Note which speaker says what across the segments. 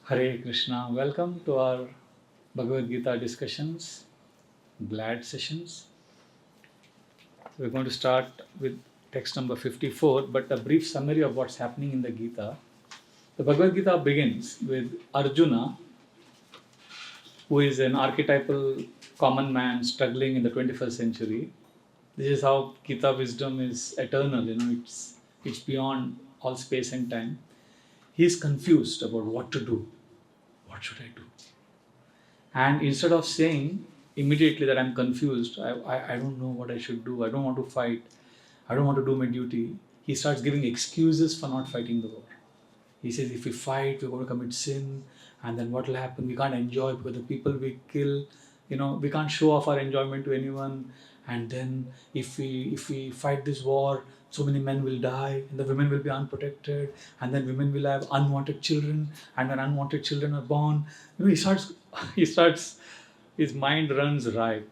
Speaker 1: Hare Krishna. Welcome to our Bhagavad Gita discussions, glad sessions. So we're going to start with text number 54, but a brief summary of what's happening in the Gita. The Bhagavad Gita begins with Arjuna, who is an archetypal common man struggling in the 21st century. This is how Gita wisdom is eternal, it's beyond all space and time. He is confused about what to do. What should I do? And instead of saying immediately that I'm confused, I don't know what I should do, I don't want to fight, I don't want to do my duty, he starts giving excuses for not fighting the war. He says if we fight, we're going to commit sin, and then what will happen? We can't enjoy because the people we kill, we can't show off our enjoyment to anyone. And then if we fight this war, so many men will die, and the women will be unprotected, and then women will have unwanted children, and when unwanted children are born, he starts, his mind runs right.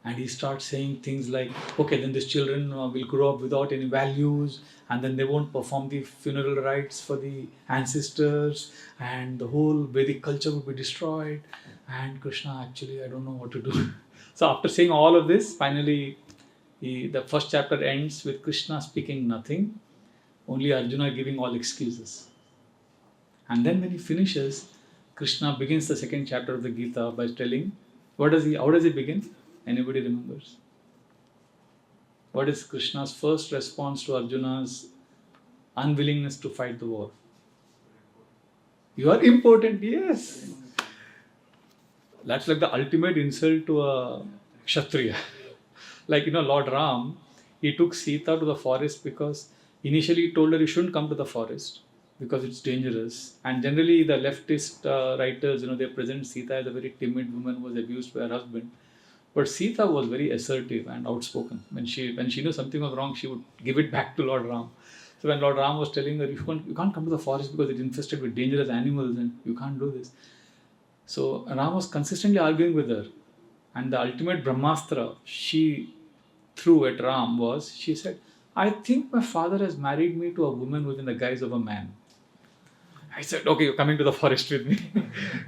Speaker 1: And he starts saying things like, okay, then these children will grow up without any values, and then they won't perform the funeral rites for the ancestors, and the whole Vedic culture will be destroyed. And Krishna, actually, I don't know what to do. So after saying all of this, finally, the first chapter ends with Krishna speaking nothing, only Arjuna giving all excuses. And then when he finishes, Krishna begins the second chapter of the Gita by telling, how does he begin? Anybody remembers? What is Krishna's first response to Arjuna's unwillingness to fight the war? You are important, yes. That's like the ultimate insult to a Kshatriya. Like, Lord Ram, he took Sita to the forest because initially he told her you shouldn't come to the forest because it's dangerous. And generally the leftist writers, they present Sita as a very timid woman who was abused by her husband. But Sita was very assertive and outspoken. When she knew something was wrong, she would give it back to Lord Ram. So when Lord Ram was telling her, you can't come to the forest because it's infested with dangerous animals and you can't do this. So Ram was consistently arguing with her. And the ultimate Brahmastra she threw at Ram was, she said, I think my father has married me to a woman within the guise of a man. I said, okay, you're coming to the forest with me.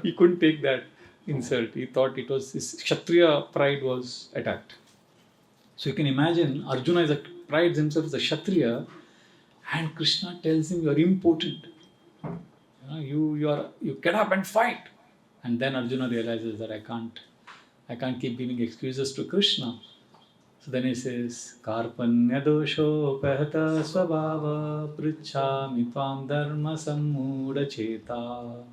Speaker 1: He couldn't take that insult. He thought it was his Kshatriya pride was attacked. So you can imagine Arjuna prides himself as a Kshatriya, and Krishna tells him you're impotent. You get up and fight. And then Arjuna realizes that I can't keep giving excuses to Krishna. So then he says, Karpanya dosho pahata svabhava prichhami tvam dharma sammuda cheta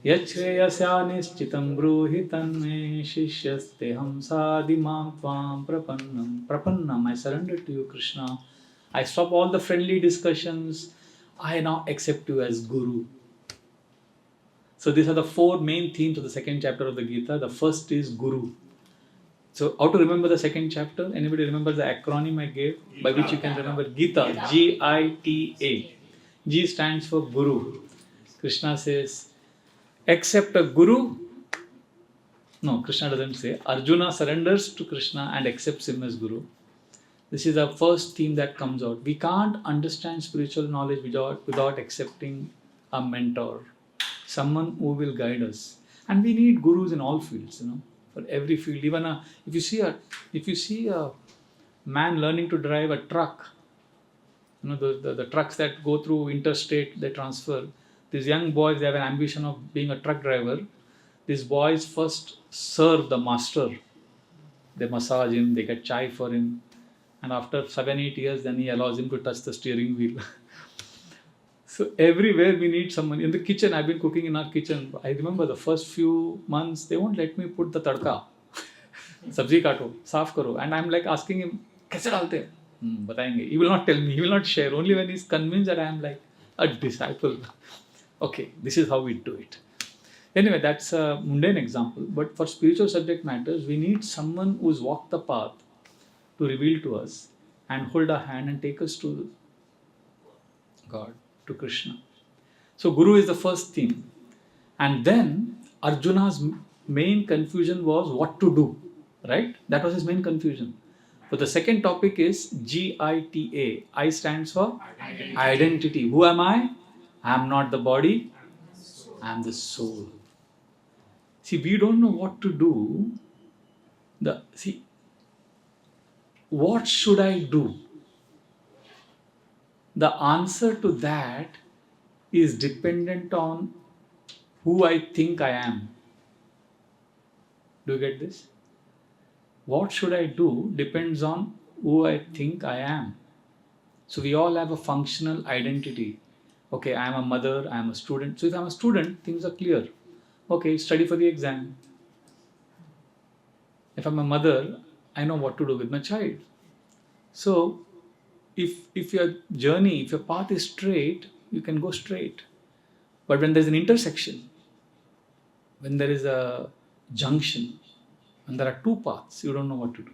Speaker 1: yachreyasya nishchitam bruhi tanme shishyaste hamsadimam tvam prapannam. I surrender to you, Krishna. I stop all the friendly discussions. I now accept you as Guru. So these are the four main themes of the second chapter of the Gita. The first is Guru. So how to remember the second chapter? Anybody remember the acronym I gave by which you can remember Gita? G-I-T-A. G stands for Guru. Krishna says, accept a Guru. No, Krishna doesn't say. Arjuna surrenders to Krishna and accepts him as Guru. This is the first theme that comes out. We can't understand spiritual knowledge without accepting a mentor, someone who will guide us. And we need gurus in all fields, for every field. Even if you see a man learning to drive a truck, the trucks that go through interstate, they transfer. These young boys, they have an ambition of being a truck driver. These boys first serve the master. They massage him, they get chai for him. And after 7-8 years, then he allows him to touch the steering wheel. So everywhere we need someone. In the kitchen, I've been cooking in our kitchen. I remember the first few months, they won't let me put the tadka. Sabzi kato, saaf karo. And I'm like asking him, kaise dalte? Batayenge. He will not tell me, he will not share. Only when he's convinced that I am like a disciple. Okay, this is how we do it. Anyway, that's a mundane example. But for spiritual subject matters, we need someone who's walked the path to reveal to us and hold our hand and take us to God, to Krishna. So Guru is the first theme. And then Arjuna's main confusion was what to do, right? That was his main confusion. So the second topic is Gita. I stands for identity. Who am I? I am not the body. I am the soul. See, we don't know what to do. What should I do? The answer to that is dependent on who I think I am. Do you get this? What should I do depends on who I think I am. So we all have a functional identity. Okay, I am a mother, I am a student. So if I'm a student, things are clear. Okay, study for the exam. If I'm a mother, I know what to do with my child. So if your journey, if your path is straight, you can go straight. But when there's an intersection, when there is a junction, when there are two paths, you don't know what to do.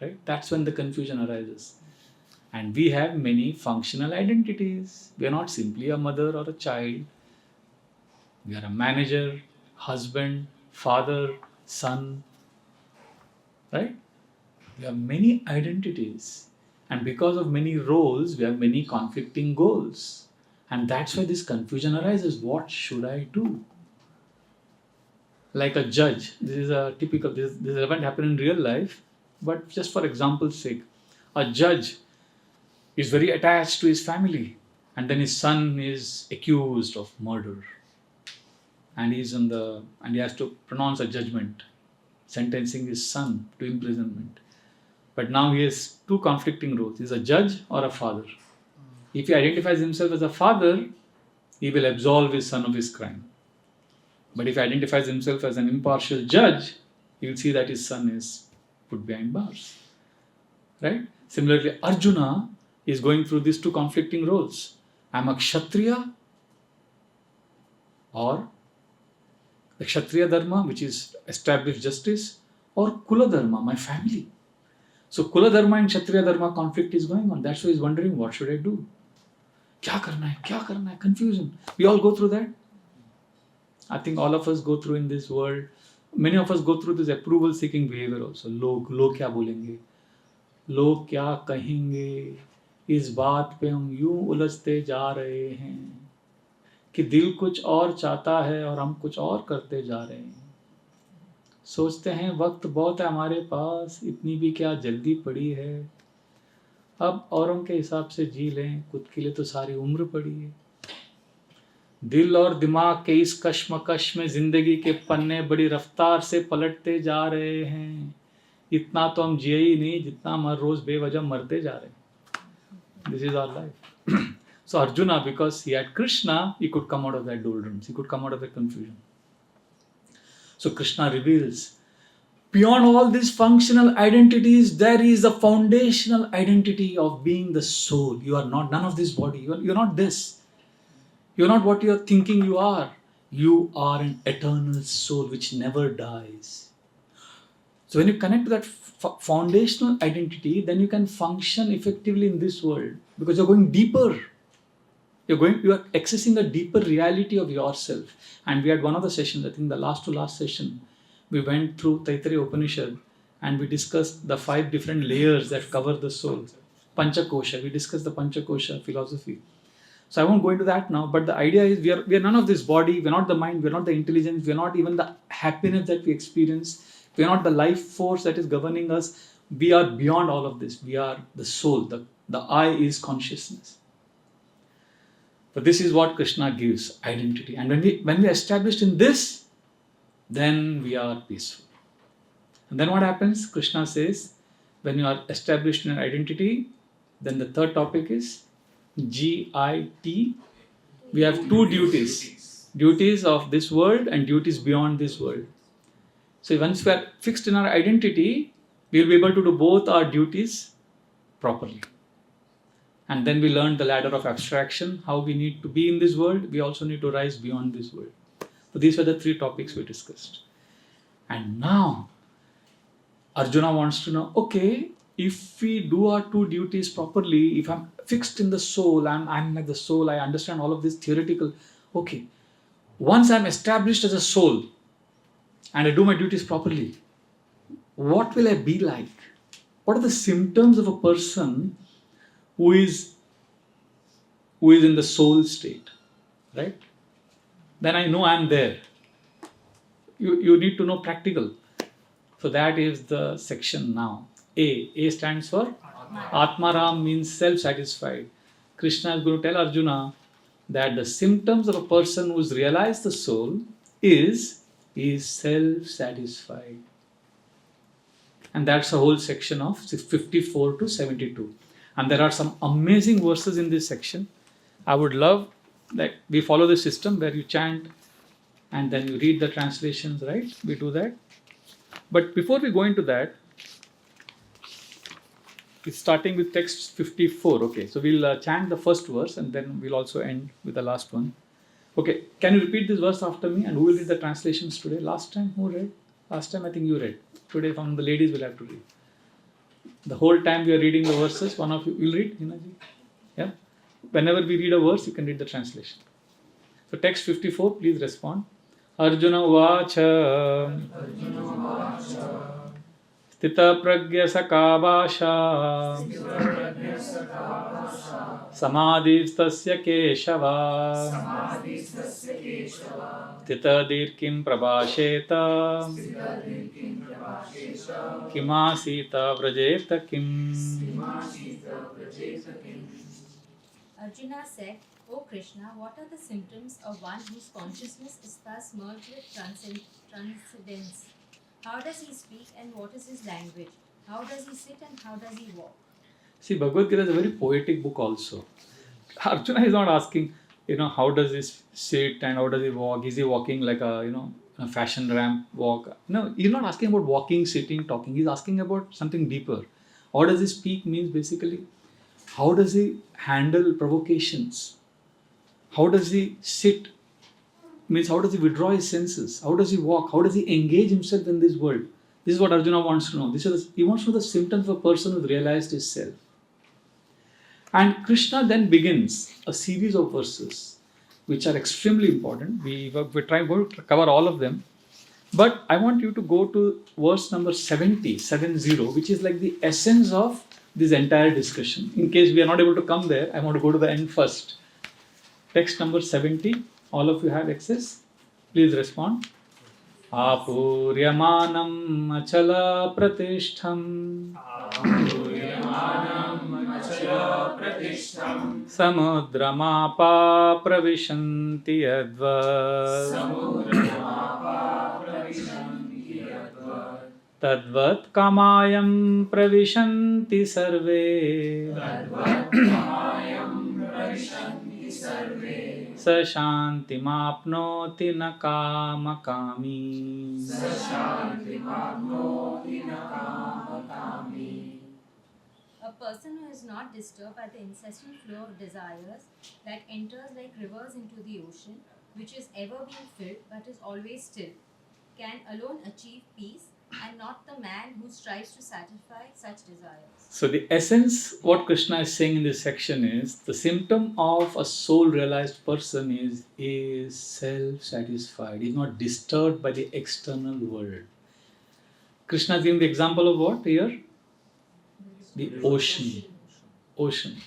Speaker 1: Right? That's when the confusion arises. And we have many functional identities. We are not simply a mother or a child. We are a manager, husband, father, son. Right? We have many identities. And because of many roles, we have many conflicting goals. And that's why this confusion arises. What should I do? Like a judge. This is a typical, this event happened in real life. But just for example's sake, a judge is very attached to his family. And then his son is accused of murder. And he has to pronounce a judgment, sentencing his son to imprisonment. But now he has two conflicting roles. He's a judge or a father. If he identifies himself as a father, he will absolve his son of his crime. But if he identifies himself as an impartial judge, he will see that his son is put behind bars. Right? Similarly, Arjuna is going through these two conflicting roles. I am a Kshatriya, or the Kshatriya Dharma, which is established justice, or Kula Dharma, my family. So Kula Dharma and Kshatriya Dharma conflict is going on. That's why he's wondering, what should I do? Kya karna hai? Confusion. We all go through that. I think all of us go through in this world. Many of us go through this approval seeking behavior also. Log kya bolenge? Log kya kahenge? इस बात पे हम यूं उलझते जा रहे हैं कि दिल कुछ और चाहता है और हम कुछ और करते जा रहे हैं. सोचते हैं वक्त बहुत है हमारे पास, इतनी भी क्या जल्दी पड़ी है. अब औरों के हिसाब से जी लें, खुद के लिए तो सारी उम्र पड़ी है. दिल और दिमाग के इस कश्मकश में जिंदगी के पन्ने बड़ी रफ्तार से पलटते जा रहे हैं. इतना तो हम जिए ही नहीं जितना हम हर रोज बेवजह मरते जा रहे हैं. This is our life. So Arjuna, because he had Krishna, he could come out of that doldrums. He could come out of that confusion. So Krishna reveals, beyond all these functional identities, there is a foundational identity of being the soul. You are not none of this body. You're not this. You're not what you're thinking you are. You are an eternal soul which never dies. So when you connect to that foundational identity, then you can function effectively in this world, because you're going deeper. You are accessing a deeper reality of yourself. And we had one of the sessions, I think the last to last session, we went through Taittiriya Upanishad and we discussed the 5 different layers that cover the soul. Panchakosha, we discussed the Panchakosha philosophy. So I won't go into that now, but the idea is we are none of this body, we're not the mind, we're not the intelligence, we're not even the happiness that we experience. We are not the life force that is governing us. We are beyond all of this. We are the soul. The I is consciousness. But this is what Krishna gives, identity. And when we are established in this, then we are peaceful. And then what happens? Krishna says, when you are established in an identity, then the third topic is GIT. We have 2 duties. Duties of this world and duties beyond this world. So once we are fixed in our identity, we will be able to do both our duties properly. And then we learn the ladder of abstraction, how we need to be in this world. We also need to rise beyond this world. So these were the 3 topics we discussed. And now, Arjuna wants to know, okay, if we do our 2 duties properly, if I'm fixed in the soul, I'm like the soul, I understand all of this theoretical, okay. Once I'm established as a soul, and I do my duties properly, what will I be like? What are the symptoms of a person who is in the soul state, right? then I know I'm there. You need to know practical. So that is the section now. A stands for Atmaram, means self-satisfied. Krishna is going to tell Arjuna that the symptoms of a person who's realized the soul is self-satisfied. And that's the whole section of 54 to 72. And there are some amazing verses in this section. I would love that we follow the system where you chant and then you read the translations, right? We do that. But before we go into that, it's starting with text 54. Okay, so we'll chant the first verse and then we'll also end with the last one. Okay, can you repeat this verse after me? And who will read the translations today? Last time, who read? Last time, I think you read. Today, from the ladies, will have to read. The whole time we are reading the verses, one of you will read, Hinaji? Yeah? Whenever we read a verse, you can read the translation. So, text 54, please respond. Arjuna Vacha Stita Pragya Sakabasha Samadhistasya Keshava Stita Dirkim Prabhasheta Kimasita Vrajeta Kim.
Speaker 2: Arjuna said, O Krishna, what are the symptoms of one whose consciousness is thus merged with transcendence? How does he speak and what is his language? How does he sit and how does he walk?
Speaker 1: See, Bhagavad Gita is a very poetic book also. Arjuna is not asking, how does he sit and how does he walk? Is he walking like a fashion ramp walk? No, he's not asking about walking, sitting, talking. He's asking about something deeper. How does he speak means basically, how does he handle provocations? How does he sit? Means how does he withdraw his senses? How does he walk? How does he engage himself in this world? This is what Arjuna wants to know. He wants to know the symptoms of a person who has realized his self. And Krishna then begins a series of verses which are extremely important. We're trying to cover all of them. But I want you to go to verse number 70, which is like the essence of this entire discussion. In case we are not able to come there, I want to go to the end first. Text number 70. All of you have access. Please respond. Apuryamanam achala pratishtham samudramapa pravishanti yadvat tadvat kamayam pravishanti sarve sa shantimapnoti na kamakami.
Speaker 2: A person who is not disturbed by the incessant flow of desires that enters like rivers into the ocean, which is ever being filled but is always still, can alone achieve peace, and not the man who strives to satisfy such desires.
Speaker 1: So the essence, what Krishna is saying in this section is, the symptom of a soul-realized person is self-satisfied. He is not disturbed by the external world. Krishna is giving the example of what here? The ocean. Ocean.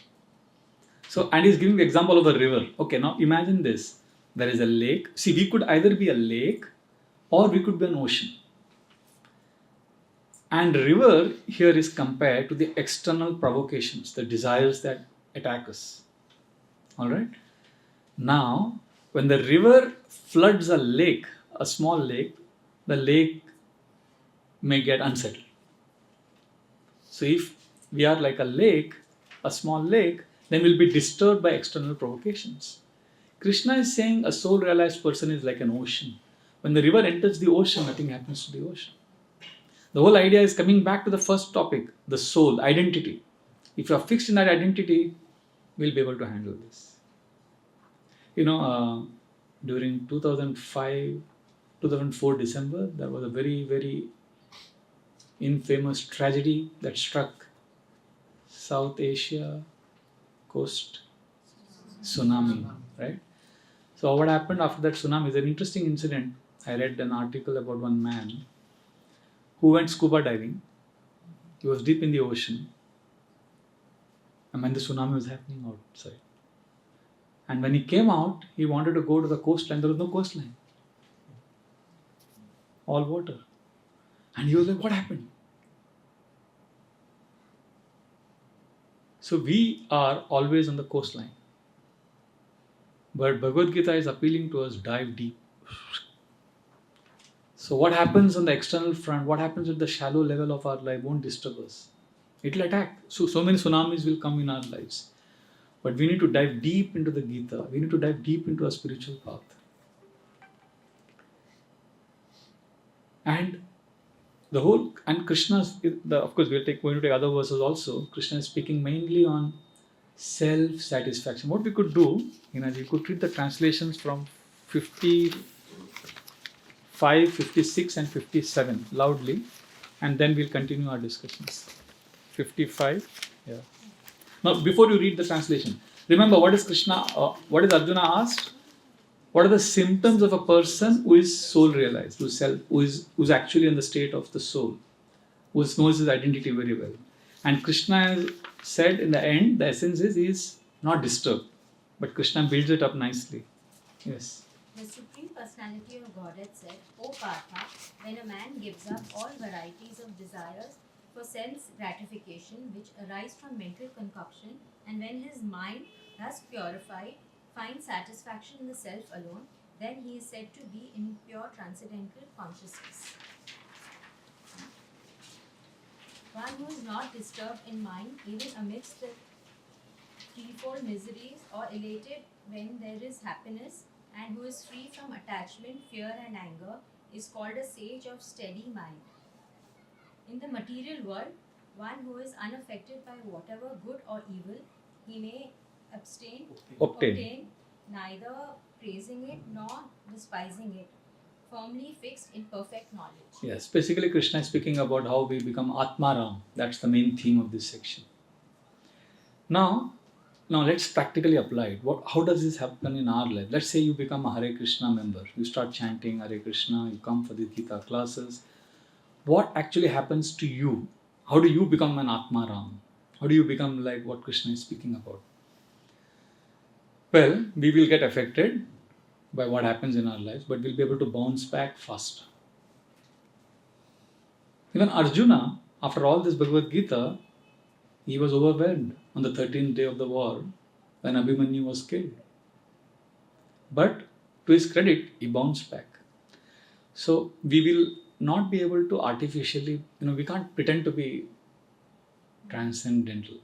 Speaker 1: So, and he is giving the example of a river. Okay, now imagine this. There is a lake. See, we could either be a lake or we could be an ocean. And river here is compared to the external provocations, the desires that attack us. Alright? Now, when the river floods a lake, a small lake, the lake may get unsettled. So if we are like a lake, a small lake, then we'll be disturbed by external provocations. Krishna is saying a soul-realized person is like an ocean. When the river enters the ocean, nothing happens to the ocean. The whole idea is coming back to the first topic, the soul, identity. If you are fixed in that identity, we'll be able to handle this. During 2004 December, there was a very, very infamous tragedy that struck South Asia coast, tsunami, right? So what happened after that tsunami is an interesting incident. I read an article about one man who went scuba diving. He was deep in the ocean. And when the tsunami was happening outside. And when he came out, he wanted to go to the coastline. There was no coastline. All water. And he was like, what happened? So we are always on the coastline. But Bhagavad Gita is appealing to us, dive deep. So what happens on the external front, what happens at the shallow level of our life won't disturb us. It will attack. So many tsunamis will come in our lives. But we need to dive deep into the Gita. We need to dive deep into a spiritual path. And the whole, and Krishna's, of course, going to take other verses also. Krishna is speaking mainly on self-satisfaction. What we could do, you could read the translations from 55, 56 and 57 loudly, and then we'll continue our discussions. 55, yeah. Now, before you read the translation, remember what is Arjuna asked? What are the symptoms of a person who is soul realized, who's actually in the state of the soul, who knows his identity very well? And Krishna said in the end, the essence is he is not disturbed, but Krishna builds it up nicely. Yes.
Speaker 2: The Supreme Personality of Godhead said, O Partha, when a man gives up all varieties of desires for sense gratification which arise from mental concoction, and when his mind, thus purified, finds satisfaction in the self alone, then he is said to be in pure transcendental consciousness. One who is not disturbed in mind, even amidst the threefold miseries, or elated when there is happiness, and who is free from attachment, fear and anger, is called a sage of steady mind. In the material world, one who is unaffected by whatever good or evil he may obtain, neither praising it nor despising it, firmly fixed in perfect knowledge.
Speaker 1: Yes, basically Krishna is speaking about how we become Atmaram. That's the main theme of this section. Now let's practically apply it. How does this happen in our life? Let's say you become a Hare Krishna member. You start chanting Hare Krishna, you come for the Gita classes. What actually happens to you? How do you become an Atmaram? How do you become like what Krishna is speaking about? Well, we will get affected by what happens in our lives, but we'll be able to bounce back faster. Even Arjuna, after all this Bhagavad Gita, he was overwhelmed on the 13th day of the war when Abhimanyu was killed. But to his credit, he bounced back. So we will not be able to artificially, we can't pretend to be transcendental.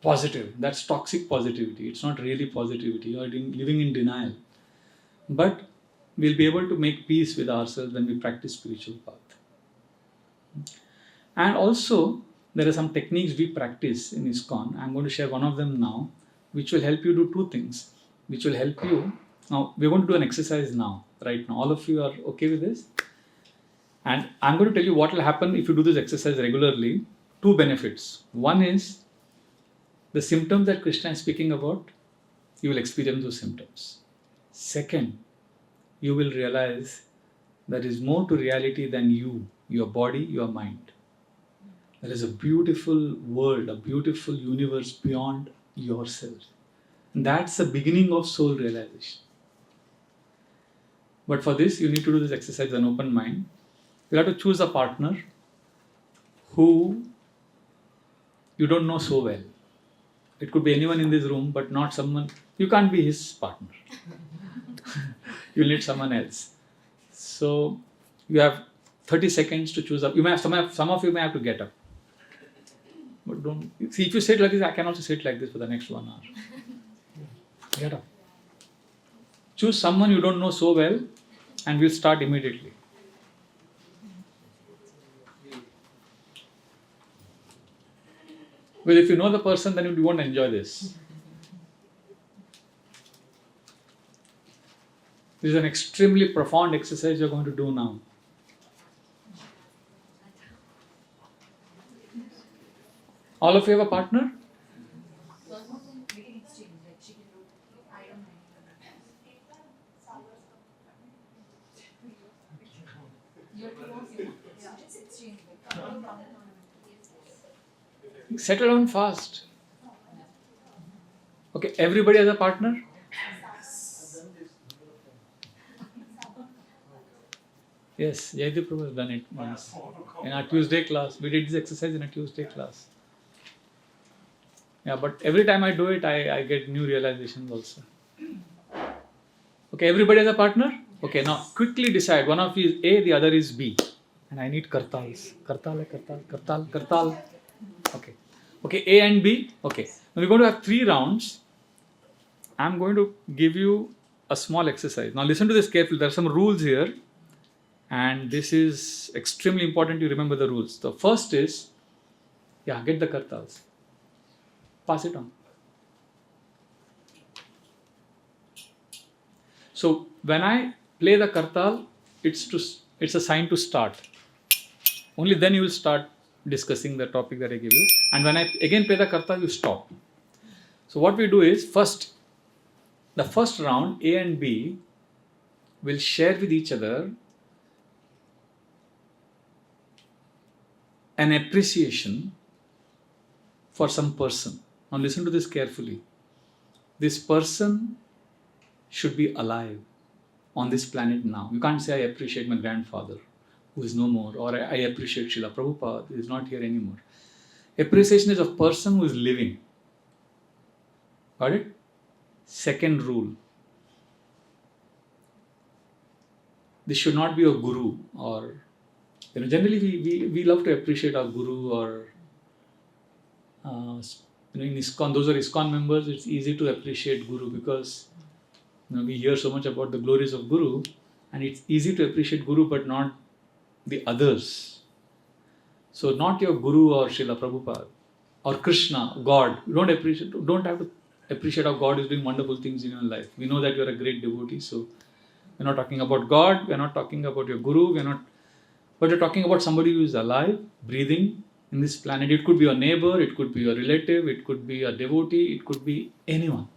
Speaker 1: Positive, that's toxic positivity. It's not really positivity. You are living in denial. But we'll be able to make peace with ourselves when we practice spiritual path. And also, there are some techniques we practice in ISKCON. I'm going to share one of them now, which will help you do two things. Which will help you. Now, we're going to do an exercise now, right now. All of you are okay with this? And I'm going to tell you what will happen if you do this exercise regularly. Two benefits. One is, the symptoms that Krishna is speaking about, you will experience those symptoms. Second, you will realize there is more to reality than you, your body, your mind. There is a beautiful world, a beautiful universe beyond yourself. And that's the beginning of soul realization. But for this, you need to do this exercise with an open mind. You have to choose a partner who you don't know so well. It could be anyone in this room, but not someone, you can't be his partner. You'll need someone else. So you have 30 seconds to choose up. You may have, some of you may have to get up. But don't, see, if you sit like this, I can also sit like this for the next 1 hour. Get up. Choose someone you don't know so well, and we'll start immediately. Well, if you know the person, then you won't enjoy this. This is an extremely profound exercise you're going to do now. All of you have a partner? Settle down fast. Okay, everybody has a partner? Yes, Jaydeep Prabhu has done it once. In our Tuesday class, we did this exercise in a Tuesday class. Yeah, but every time I do it, I get new realizations also. Okay, everybody has a partner? Okay, now quickly decide. One of you is A, the other is B. And I need kartals. Kartal. Okay. Okay, A and B. Okay. Now we're going to have 3 rounds. I'm going to give you a small exercise. Now listen to this carefully. There are some rules here. And this is extremely important you remember the rules. The first is, get the kartals. Pass it on. So when I play the kartal, it's a sign to start. Only then you will start discussing the topic that I give you. And when I again play the kartal, you stop. So what we do is, the first round, A and B will share with each other an appreciation for some person. Now listen to this carefully. This person should be alive on this planet now. You can't say, I appreciate my grandfather who is no more, or I appreciate Srila Prabhupada who is not here anymore. Appreciation is of person who is living. Got it? Second rule. This should not be a guru, or generally we love to appreciate our guru, or in ISKCON, those are ISKCON members, it's easy to appreciate guru because we hear so much about the glories of guru, and it's easy to appreciate guru but not the others. So not your guru or Srila Prabhupada or Krishna, God. You don't have to appreciate how God is doing wonderful things in your life. We know that you're a great devotee, so we're not talking about God, we're not talking about your guru, but we're talking about somebody who is alive, breathing in this planet. It could be your neighbor, it could be your relative, it could be a devotee, it could be anyone.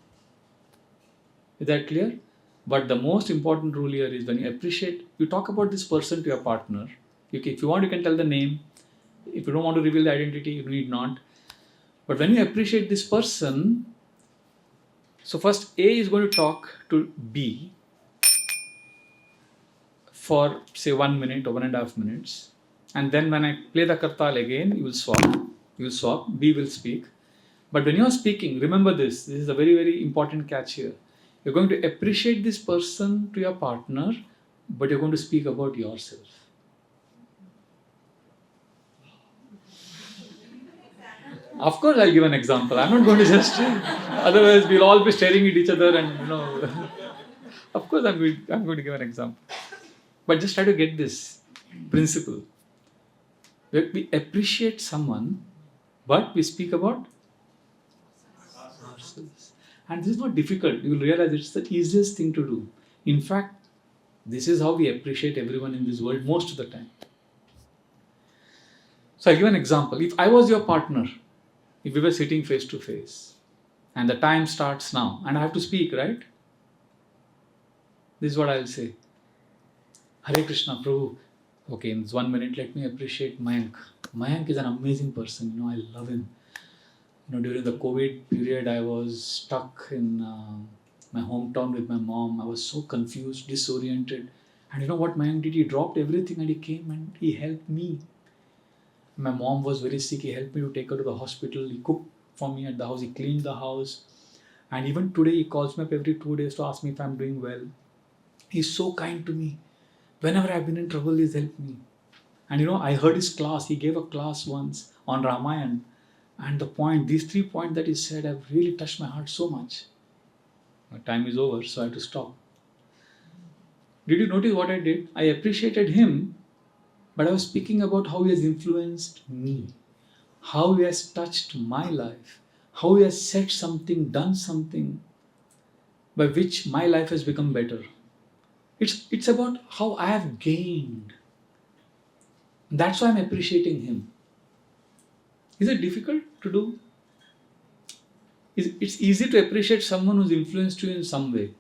Speaker 1: Is that clear? But the most important rule here is when you appreciate, you talk about this person to your partner. If you want, you can tell the name. If you don't want to reveal the identity, you need not. But when you appreciate this person, so first A is going to talk to B for say 1 minute or 1.5 minutes. And then when I play the kartal again, you will swap, B will speak. But when you are speaking, remember this is a very, very important catch here. You're going to appreciate this person to your partner, but you're going to speak about yourself. Of course, I'll give an example. I'm not going to just, otherwise we'll all be staring at each other and, of course I'm going to give an example. But just try to get this principle. We appreciate someone, but we speak about ourselves. And this is not difficult. You will realize it's the easiest thing to do. In fact, this is how we appreciate everyone in this world most of the time. So I'll give an example. If I was your partner, if we were sitting face to face, and the time starts now, and I have to speak, right? This is what I'll say. Hare Krishna, Prabhu. Okay, in this 1 minute, let me appreciate Mayank. Mayank is an amazing person. I love him. During the COVID period, I was stuck in my hometown with my mom. I was so confused, disoriented. And you know what Mayank did? He dropped everything and he came and he helped me. My mom was very sick. He helped me to take her to the hospital. He cooked for me at the house. He cleaned the house. And even today, he calls me up every 2 days to ask me if I'm doing well. He's so kind to me. Whenever I've been in trouble, he's helped me. And I heard his class. He gave a class once on Ramayana. And these 3 points that he said have really touched my heart so much. My time is over, so I have to stop. Did you notice what I did? I appreciated him, but I was speaking about how he has influenced me, how he has touched my life, how he has said something, done something by which my life has become better. It's about how I have gained. That's why I'm appreciating him. Is it difficult to do? It's easy to appreciate someone who's influenced you in some way.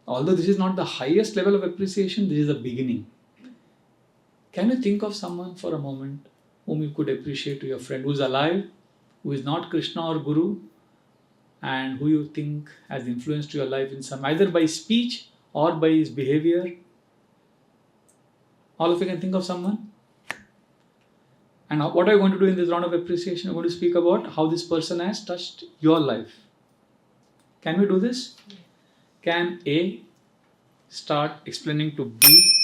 Speaker 1: Although this is not the highest level of appreciation, this is the beginning. Can you think of someone for a moment whom you could appreciate to your friend who's alive, who is not Krishna or Guru, and who you think has influenced your life in some, either by speech or by his behavior? All of you can think of someone? And what are you going to do in this round of appreciation? I'm going to speak about how this person has touched your life. Can we do this? Can A start explaining to B?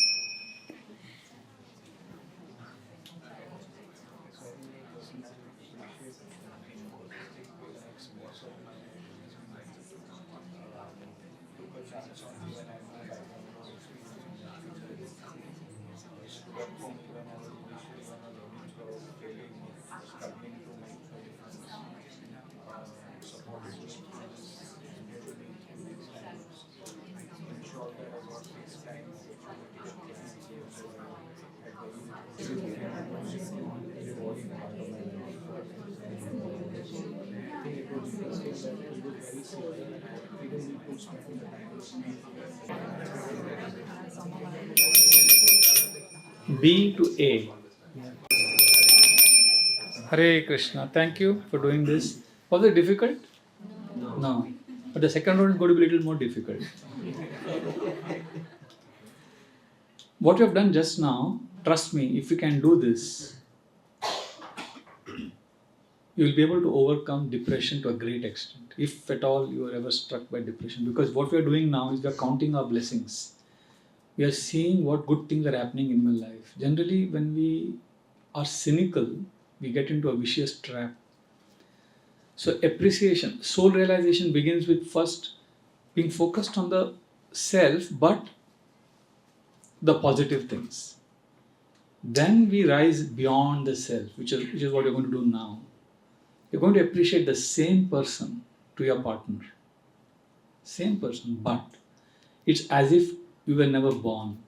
Speaker 1: B to A. Hare Krishna. Thank you for doing this. Was it difficult? No. But the second one is going to be a little more difficult. What you have done just now, trust me, if you can do this, you will be able to overcome depression to a great extent. If at all you are ever struck by depression. Because what we are doing now is we are counting our blessings. We are seeing what good things are happening in my life. Generally, when we are cynical, we get into a vicious trap. So appreciation, soul realization begins with first being focused on the self, but the positive things. Then we rise beyond the self, which is what you're going to do now. You're going to appreciate the same person to your partner. Same person, but it's as if you were never born.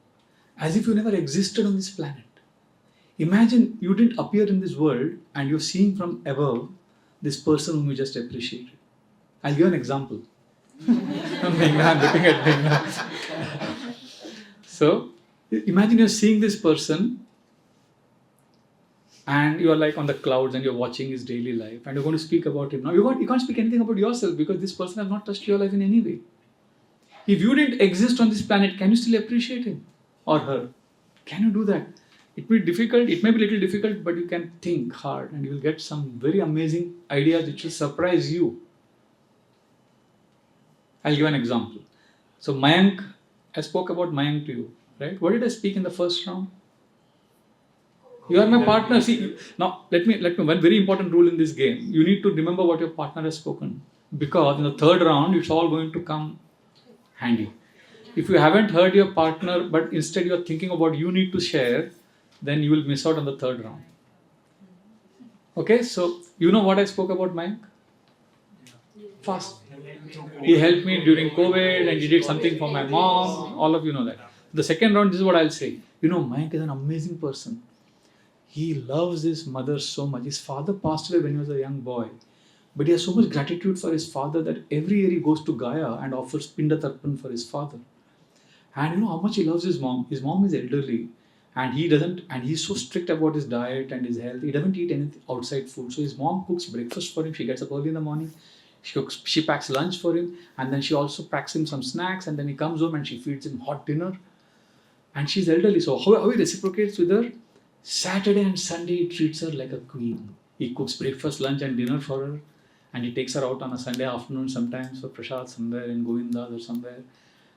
Speaker 1: As if you never existed on this planet. Imagine you didn't appear in this world and you're seeing from above this person whom you just appreciated. I'll give an example. I'm looking at Meghna. So, imagine you're seeing this person and you're like on the clouds and you're watching his daily life and you're going to speak about him. Now, you can't speak anything about yourself because this person has not touched your life in any way. If you didn't exist on this planet, can you still appreciate him or her? Can you do that? It may be difficult, it may be a little difficult, but you can think hard and you will get some very amazing ideas which will surprise you. I'll give an example. So Mayank, I spoke about Mayank to you, right? What did I speak in the first round? You are my partner. See, now let me one very important rule in this game. You need to remember what your partner has spoken. Because in the third round, it's all going to come handy. If you haven't heard your partner, but instead you're thinking of what you need to share, then you will miss out on the third round. Okay, so you know what I spoke about Mayank? Fast. He helped me during COVID and he did something for my mom. All of you know that. The second round, this is what I'll say. You know, Mayank is an amazing person. He loves his mother so much. His father passed away when he was a young boy. But he has so much gratitude for his father that every year he goes to Gaya and offers Pinda Tarpan for his father. And you know how much he loves his mom. His mom is elderly. And he's so strict about his diet and his health. He doesn't eat anything outside food. So his mom cooks breakfast for him. She gets up early in the morning. She packs lunch for him. And then she also packs him some snacks. And then he comes home and she feeds him hot dinner. And she's elderly. So how he reciprocates with her? Saturday and Sunday he treats her like a queen. He cooks breakfast, lunch and dinner for her. And he takes her out on a Sunday afternoon sometimes for prasad somewhere in Govinda's or somewhere.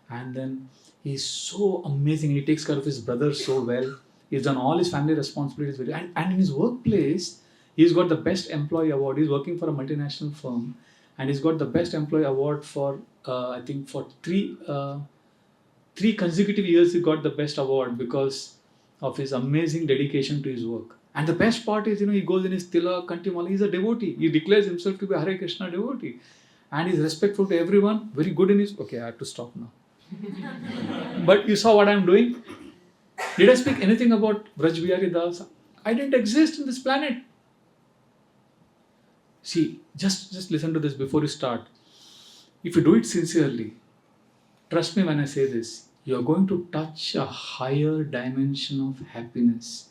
Speaker 1: And then he's so amazing. He takes care of his brother so well. He's done all his family responsibilities very well. And in his workplace, he's got the best employee award. He's working for a multinational firm. And he's got the best employee award for, I think, for three consecutive years he got the best award because of his amazing dedication to his work. And the best part is, he goes in his tilak, kantimala. He's a devotee. He declares himself to be a Hare Krishna devotee. And he's respectful to everyone. Very good in his... Okay, I have to stop now. But you saw what I'm doing? Did I speak anything about Vraja Bihari Das? I didn't exist in this planet. See, just listen to this before you start. If you do it sincerely, trust me when I say this, you're going to touch a higher dimension of happiness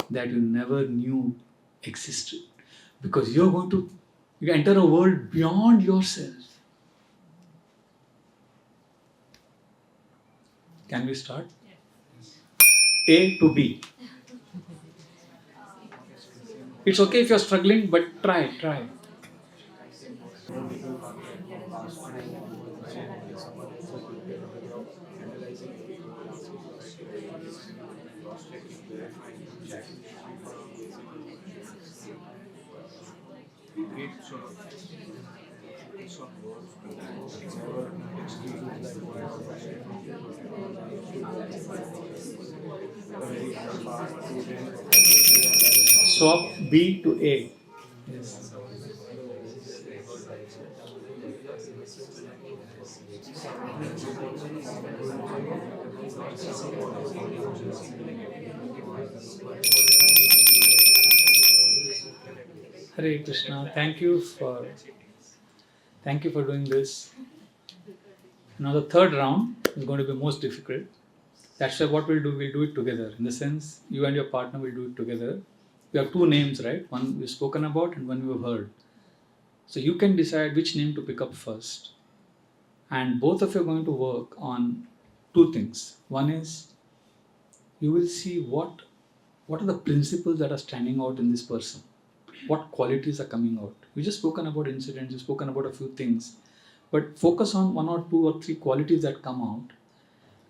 Speaker 1: that you never knew existed. Because you're going You enter a world beyond yourself. Can we start? A to B. It's okay if you're struggling, but try. Swap B to A. Yes. Hare Krishna. Thank you for doing this. Now the third round is going to be most difficult. That's why what we'll do it together. In the sense, you and your partner will do it together. You have two names, right? One we've spoken about and one we've heard. So you can decide which name to pick up first. And both of you are going to work on two things. One is you will see what are the principles that are standing out in this person. What qualities are coming out. We just spoken about incidents, we've spoken about a few things. But focus on one or two or three qualities that come out.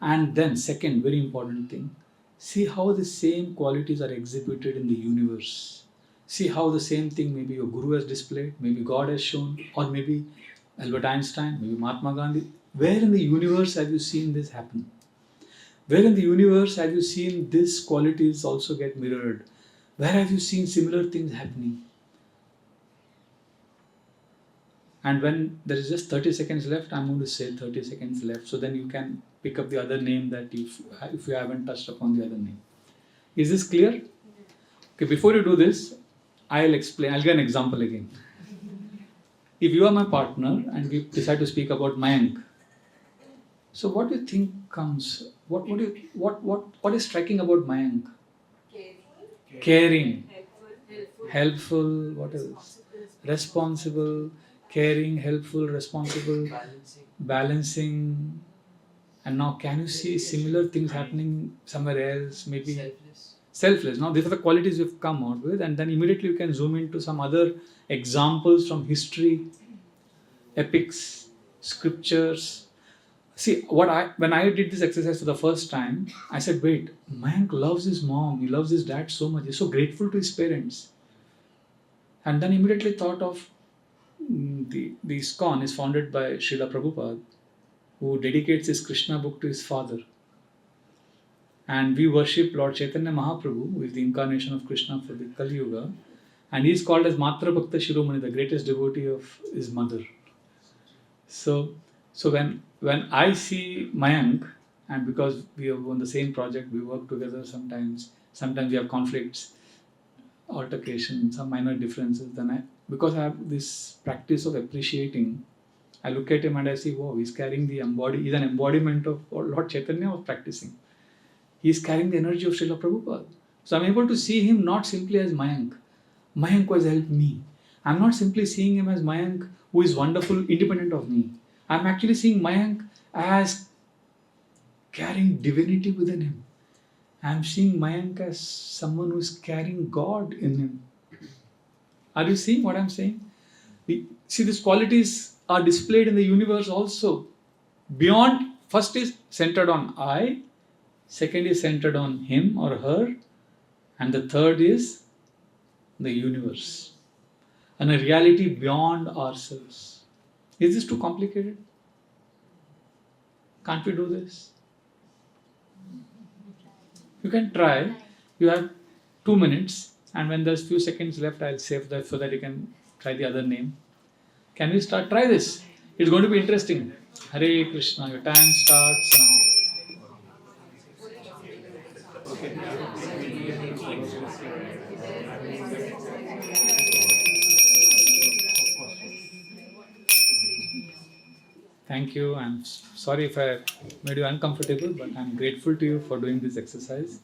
Speaker 1: And then second, very important thing, see how the same qualities are exhibited in the universe. See how the same thing maybe your guru has displayed, maybe God has shown, or maybe Albert Einstein, maybe Mahatma Gandhi. Where in the universe have you seen this happen? Where in the universe have you seen these qualities also get mirrored? Where have you seen similar things happening? And when there is just 30 seconds left, I'm going to say 30 seconds left. So then you can pick up the other name that if you haven't touched upon the other name. Is this clear? Okay, before you do this, I'll explain. I'll give an example again. If you are my partner and we decide to speak about Mayank, so what do you think comes? What is striking about Mayank? Caring, helpful, what else? Responsible, caring, helpful, responsible, balancing. And now can you see similar things happening somewhere else? Maybe selfless. Now these are the qualities you've come out with, and then immediately you can zoom into some other examples from history, epics, scriptures. See, when I did this exercise for the first time, I said, wait, Mayank loves his mom, he loves his dad so much, he's so grateful to his parents. And then immediately thought of the ISKCON is founded by Srila Prabhupada, who dedicates his Krishna book to his father. And we worship Lord Chaitanya Mahaprabhu, who is the incarnation of Krishna for the Kali Yuga. And he is called as Matra Bhakta Shiromani, the greatest devotee of his mother. So when I see Mayank, and because we are on the same project, we work together sometimes we have conflicts, altercations, some minor differences, then because I have this practice of appreciating, I look at him and I see, wow, he's carrying he's an embodiment of what Lord Chaitanya was practicing. He's carrying the energy of Srila Prabhupada. So I'm able to see him not simply as Mayank. Mayank was helped me. I'm not simply seeing him as Mayank who is wonderful, independent of me. I'm actually seeing Mayank as carrying divinity within him. I'm seeing Mayank as someone who is carrying God in him. Are you seeing what I'm saying? See, these qualities are displayed in the universe also. Beyond, first is centered on I, second is centered on him or her, and the third is the universe. And a reality beyond ourselves. Is this too complicated? Can't we do this? You can try. You have 2 minutes, and when there's few seconds left, I'll save that so that you can try the other name. Can we start? Try this. It's going to be interesting. Hare Krishna. Your time starts now. Thank you. I'm sorry if I made you uncomfortable, but I'm grateful to you for doing this exercise.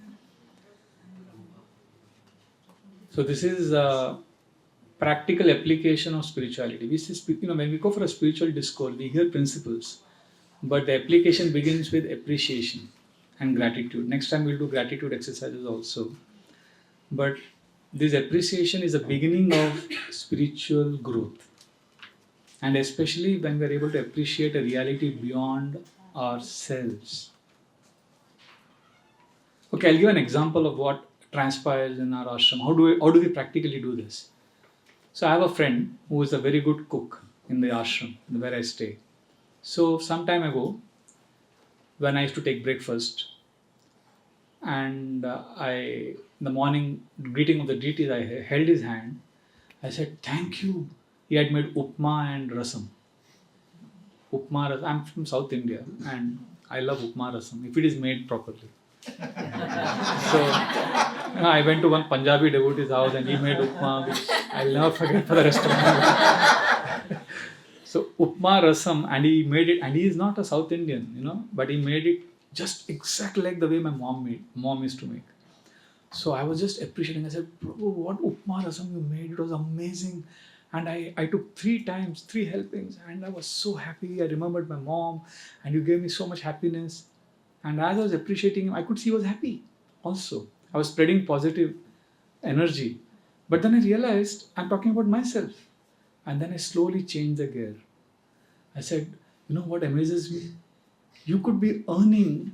Speaker 1: So this is practical application of spirituality. We see, when we go for a spiritual discourse, we hear principles, but the application begins with appreciation and gratitude. Next time we'll do gratitude exercises also. But this appreciation is the beginning of spiritual growth. And especially when we are able to appreciate a reality beyond ourselves. Okay, I'll give an example of what transpires in our ashram. How do we practically do this? So I have a friend who is a very good cook in the ashram where I stay. So some time ago, when I used to take breakfast, and in the morning greeting of the deities, I held his hand. I said, "Thank you." He had made upma and rasam. I'm from South India, and I love upma rasam if it is made properly. So I went to one Punjabi devotee's house and he made upma, which I'll never forget for the rest of my life. So upma rasam, and he made it, and he is not a South Indian, but he made it just exactly like the way my mom used to make. So I was just appreciating. I said, "Prabhu, what upma rasam you made? It was amazing." And I took 3 helpings, and I was so happy. I remembered my mom, and you gave me so much happiness. And as I was appreciating him, I could see he was happy also. I was spreading positive energy. But then I realized I'm talking about myself. And then I slowly changed the gear. I said, what amazes me? You could be earning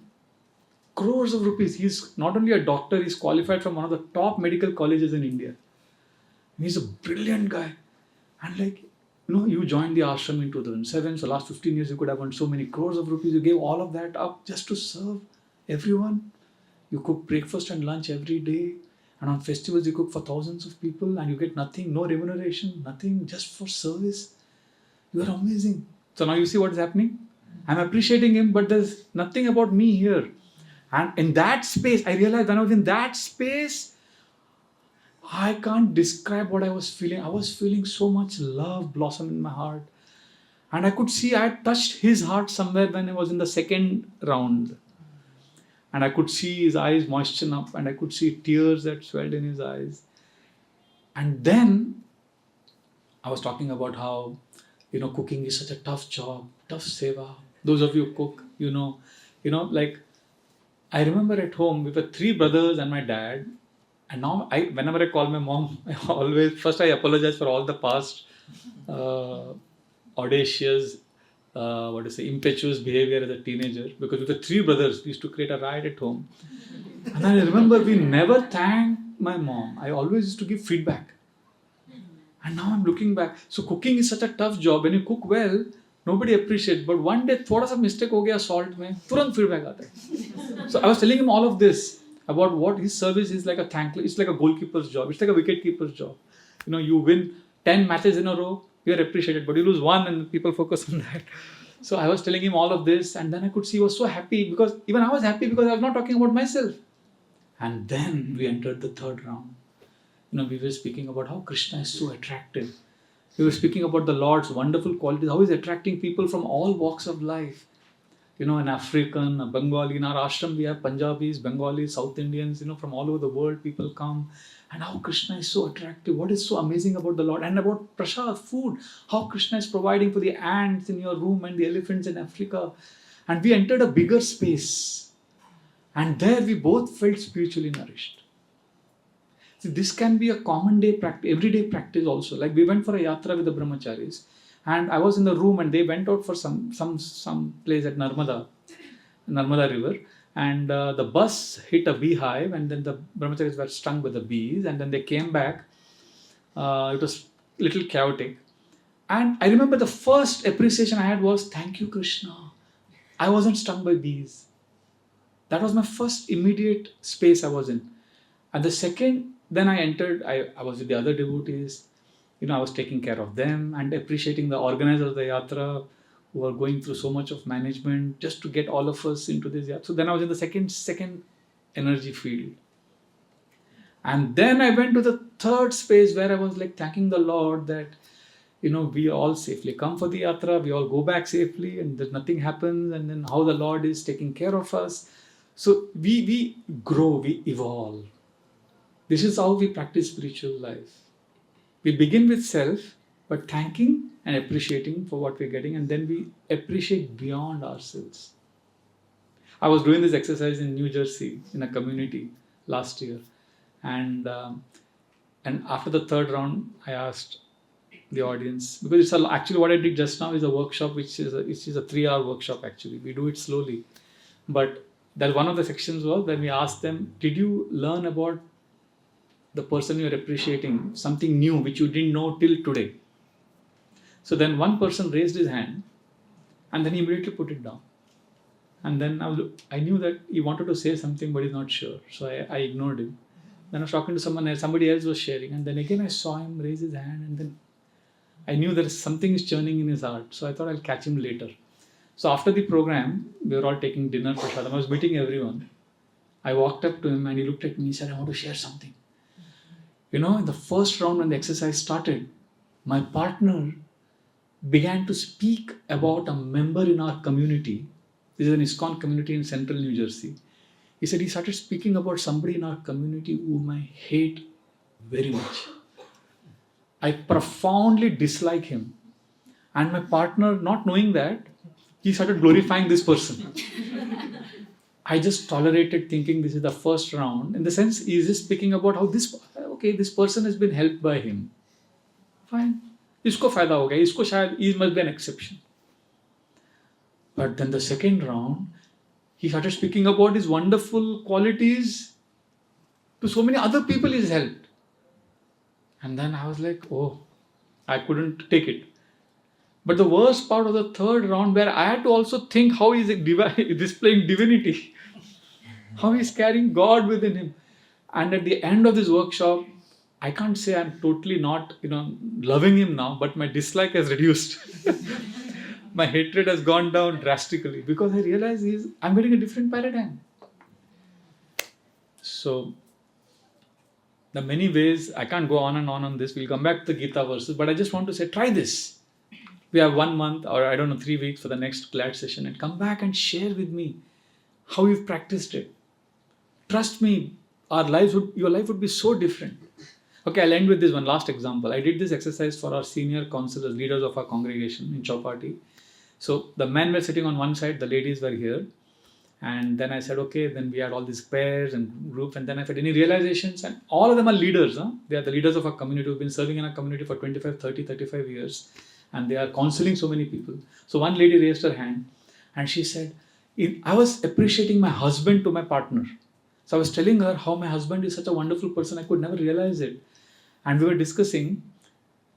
Speaker 1: crores of rupees. He's not only a doctor, he's qualified from one of the top medical colleges in India. He's a brilliant guy. And you joined the ashram in 2007, so last 15 years you could have earned so many crores of rupees. You gave all of that up just to serve everyone. You cook breakfast and lunch every day. And on festivals you cook for thousands of people and you get nothing, no remuneration, nothing, just for service. You are amazing. So now you see what is happening? I'm appreciating him, but there's nothing about me here. And in that space, I realized when I was in that space, I can't describe what I was feeling. I was feeling so much love blossom in my heart. And I could see I had touched his heart somewhere when I was in the second round. And I could see his eyes moisten up and I could see tears that swelled in his eyes. And then I was talking about how, cooking is such a tough job, tough seva. Those of you who cook, I remember at home, we were 3 brothers and my dad. And now, whenever I call my mom, I apologize for all the past audacious, impetuous behavior as a teenager. Because we were 3 brothers, we used to create a riot at home. And I remember we never thanked my mom. I always used to give feedback. And now I'm looking back. So cooking is such a tough job. When you cook well, nobody appreciates. But one day, thoda sa mistake ho gaya salt mein, turant feedback aata hai. So I was telling him all of this. About what his service is like it's like a goalkeeper's job. It's like a wicket keeper's job. You win 10 matches in a row, you're appreciated, but you lose 1 and people focus on that. So I was telling him all of this and then I could see he was so happy because even I was happy because I was not talking about myself. And then we entered the 3rd round. We were speaking about how Krishna is so attractive. We were speaking about the Lord's wonderful qualities, how he's attracting people from all walks of life. An African, a Bengali. In our ashram, we have Punjabis, Bengalis, South Indians, from all over the world, people come. And how Krishna is so attractive. What is so amazing about the Lord? And about prasad, food. How Krishna is providing for the ants in your room and the elephants in Africa. And we entered a bigger space. And there we both felt spiritually nourished. See, this can be a common day practice, everyday practice also. Like we went for a yatra with the brahmacharis. And I was in the room and they went out for some place at Narmada River. And the bus hit a beehive and then the brahmacharis were stung by the bees. And then they came back. It was a little chaotic. And I remember the first appreciation I had was, thank you, Krishna. I wasn't stung by bees. That was my first immediate space I was in. And the second, then I entered, I was with the other devotees. I was taking care of them and appreciating the organizers of the yatra who were going through so much of management just to get all of us into this yatra. So then I was in the second energy field. And then I went to the 3rd space where I was like thanking the Lord that, we all safely come for the yatra, we all go back safely and that nothing happens and then how the Lord is taking care of us. So we grow, we evolve. This is how we practice spiritual life. We begin with self, but thanking and appreciating for what we're getting, and then we appreciate beyond ourselves. I was doing this exercise in New Jersey in a community last year, and after the third round, I asked the audience, because actually what I did just now is a workshop, which is a 3-hour workshop. Actually, we do it slowly, but that one of the sections was when we asked them, did you learn about the person you're appreciating something new which you didn't know till today? So then one person raised his hand, and then he immediately put it down. And then I knew that he wanted to say something, but he's not sure. So I ignored him. Then I was talking to someone else, somebody else was sharing. And then again I saw him raise his hand, and then I knew that something is churning in his heart. So I thought I'll catch him later. So after the program, we were all taking dinner for Shadam. I was meeting everyone. I walked up to him and he looked at me and said, I want to share something. In the first round when the exercise started, my partner began to speak about a member in our community. This is an ISKCON community in central New Jersey. He said he started speaking about somebody in our community whom I hate very much. I profoundly dislike him. And my partner, not knowing that, he started glorifying this person. I just tolerated, thinking this is the first round. In the sense, he's just speaking about how this person has been helped by him. Fine. Isko fayda ho gaya. Isko shayad, he must be an exception. But then the second round, he started speaking about his wonderful qualities to so many other people he's helped. And then I was like, oh, I couldn't take it. But the worst part of the third round, where I had to also think how he's displaying divinity, how he's carrying God within him. And at the end of this workshop, I can't say I'm totally not, loving him now, but my dislike has reduced. My hatred has gone down drastically because I realize I'm getting a different paradigm. So, the many ways, I can't go on and on this. We'll come back to the Gita verses, but I just want to say, try this. We have 1 month or 3 weeks for the next glad session, and come back and share with me how you've practiced it. Trust me, your life would be so different. Okay, I'll end with this one last example. I did this exercise for our senior counselors, leaders of our congregation in Chowpatty. So the men were sitting on one side, the ladies were here. And then I said, okay, then we had all these pairs and groups. And then I said, any realizations? And all of them are leaders. They are the leaders of our community who've been serving in our community for 25, 30, 35 years. And they are counseling so many people. So one lady raised her hand and she said, I was appreciating my husband to my partner. So I was telling her how my husband is such a wonderful person. I could never realize it. And we were discussing.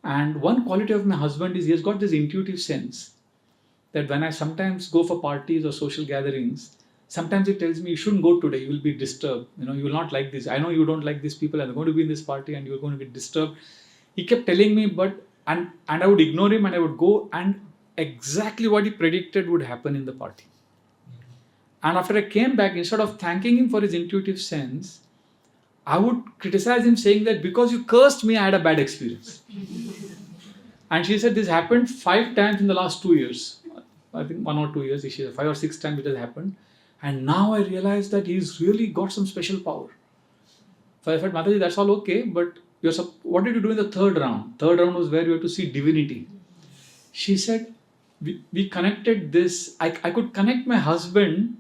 Speaker 1: And one quality of my husband is he has got this intuitive sense that when I sometimes go for parties or social gatherings, sometimes he tells me, you shouldn't go today, you will be disturbed. You will not like this. I know you don't like these people and they're going to be in this party and you're going to be disturbed. He kept telling me, and I would ignore him and I would go, and exactly what he predicted would happen in the party. And after I came back, instead of thanking him for his intuitive sense, I would criticize him saying that because you cursed me, I had a bad experience. And she said this happened 5 times in the last 2 years. I think 1 or 2 years, she said 5 or 6 times it has happened. And now I realize that he's really got some special power. So I said, Mataji, that's all okay, but what did you do in the third round? Third round was where you had to see divinity. She said, we connected this. I could connect my husband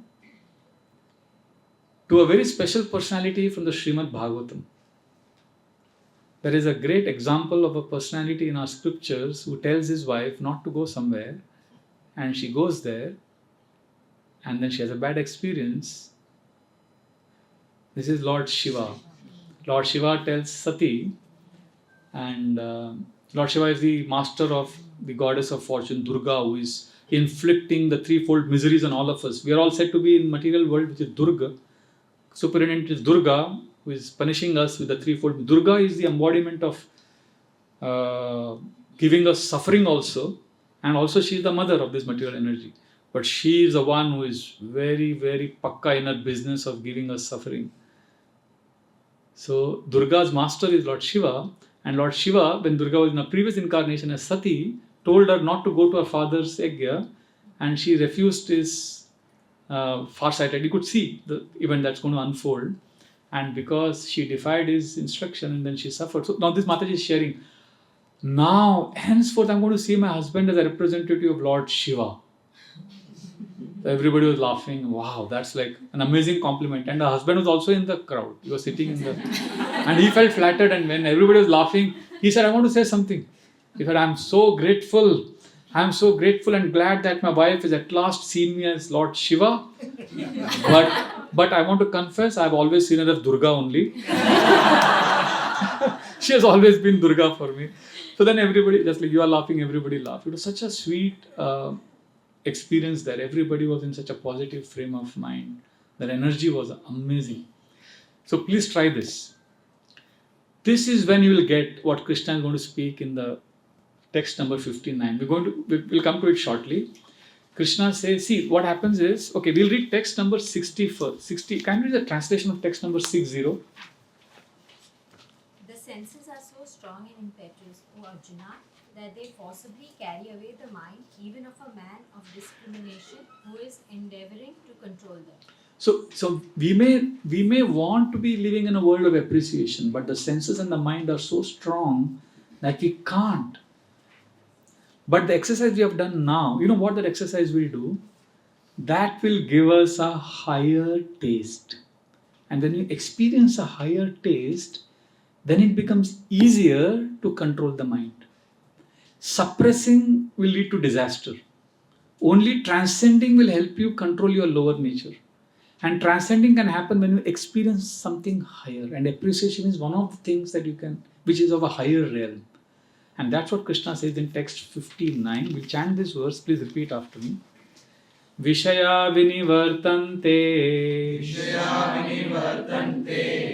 Speaker 1: to a very special personality from the Srimad Bhagavatam. There is a great example of a personality in our scriptures who tells his wife not to go somewhere, and she goes there, and then she has a bad experience. This is Lord Shiva. Lord Shiva tells Sati, and Lord Shiva is the master of the goddess of fortune, Durga, who is inflicting the threefold miseries on all of us. We are all said to be in material world, which is Durga. Superintendent is Durga, who is punishing us with the threefold. Durga is the embodiment of giving us suffering also, and also she is the mother of this material energy. But she is the one who is very, very pakka in her business of giving us suffering. So Durga's master is Lord Shiva, and Lord Shiva, when Durga was in a previous incarnation as Sati, told her not to go to her father's yajna, and she refused his farsighted. He could see the event that's going to unfold, and because she defied his instruction, and then she suffered. So now this Mataji is sharing Now, henceforth, I'm going to see my husband as a representative of Lord Shiva. So everybody was laughing. Wow, that's like an amazing compliment. And the husband was also in the crowd. He was sitting in the... And he felt flattered. And when everybody was laughing, he said, I want to say something. He said, I'm so grateful. I'm so grateful and glad that my wife has at last seen me as Lord Shiva. But I want to confess, I've always seen her as Durga only. She has always been Durga for me. So then everybody, just like you are laughing, everybody laughed. It was such a sweet experience there. Everybody was in such a positive frame of mind. Their energy was amazing. So please try this. This is when you will get what Krishna is going to speak in the text number 59. We'll come to it shortly. Krishna says, see, what happens is, okay, we'll read text number 60 first. 60, can you read the translation of text number 60?
Speaker 2: The senses are so strong and impetuous, O Arjuna, that they forcibly carry away the mind even of a man of discrimination who is endeavoring to control them.
Speaker 1: So we may want to be living in a world of appreciation, but the senses and the mind are so strong that we can't. But the exercise we have done now, you know what that exercise will do? That will give us a higher taste. And when you experience a higher taste, then it becomes easier to control the mind. Suppressing will lead to disaster. Only transcending will help you control your lower nature. And transcending can happen when you experience something higher. And appreciation is one of the things that you can, which is of a higher realm. And that's what Krishna says in text 59. We'll chant this verse. Please repeat after me. Vishaya vinivartante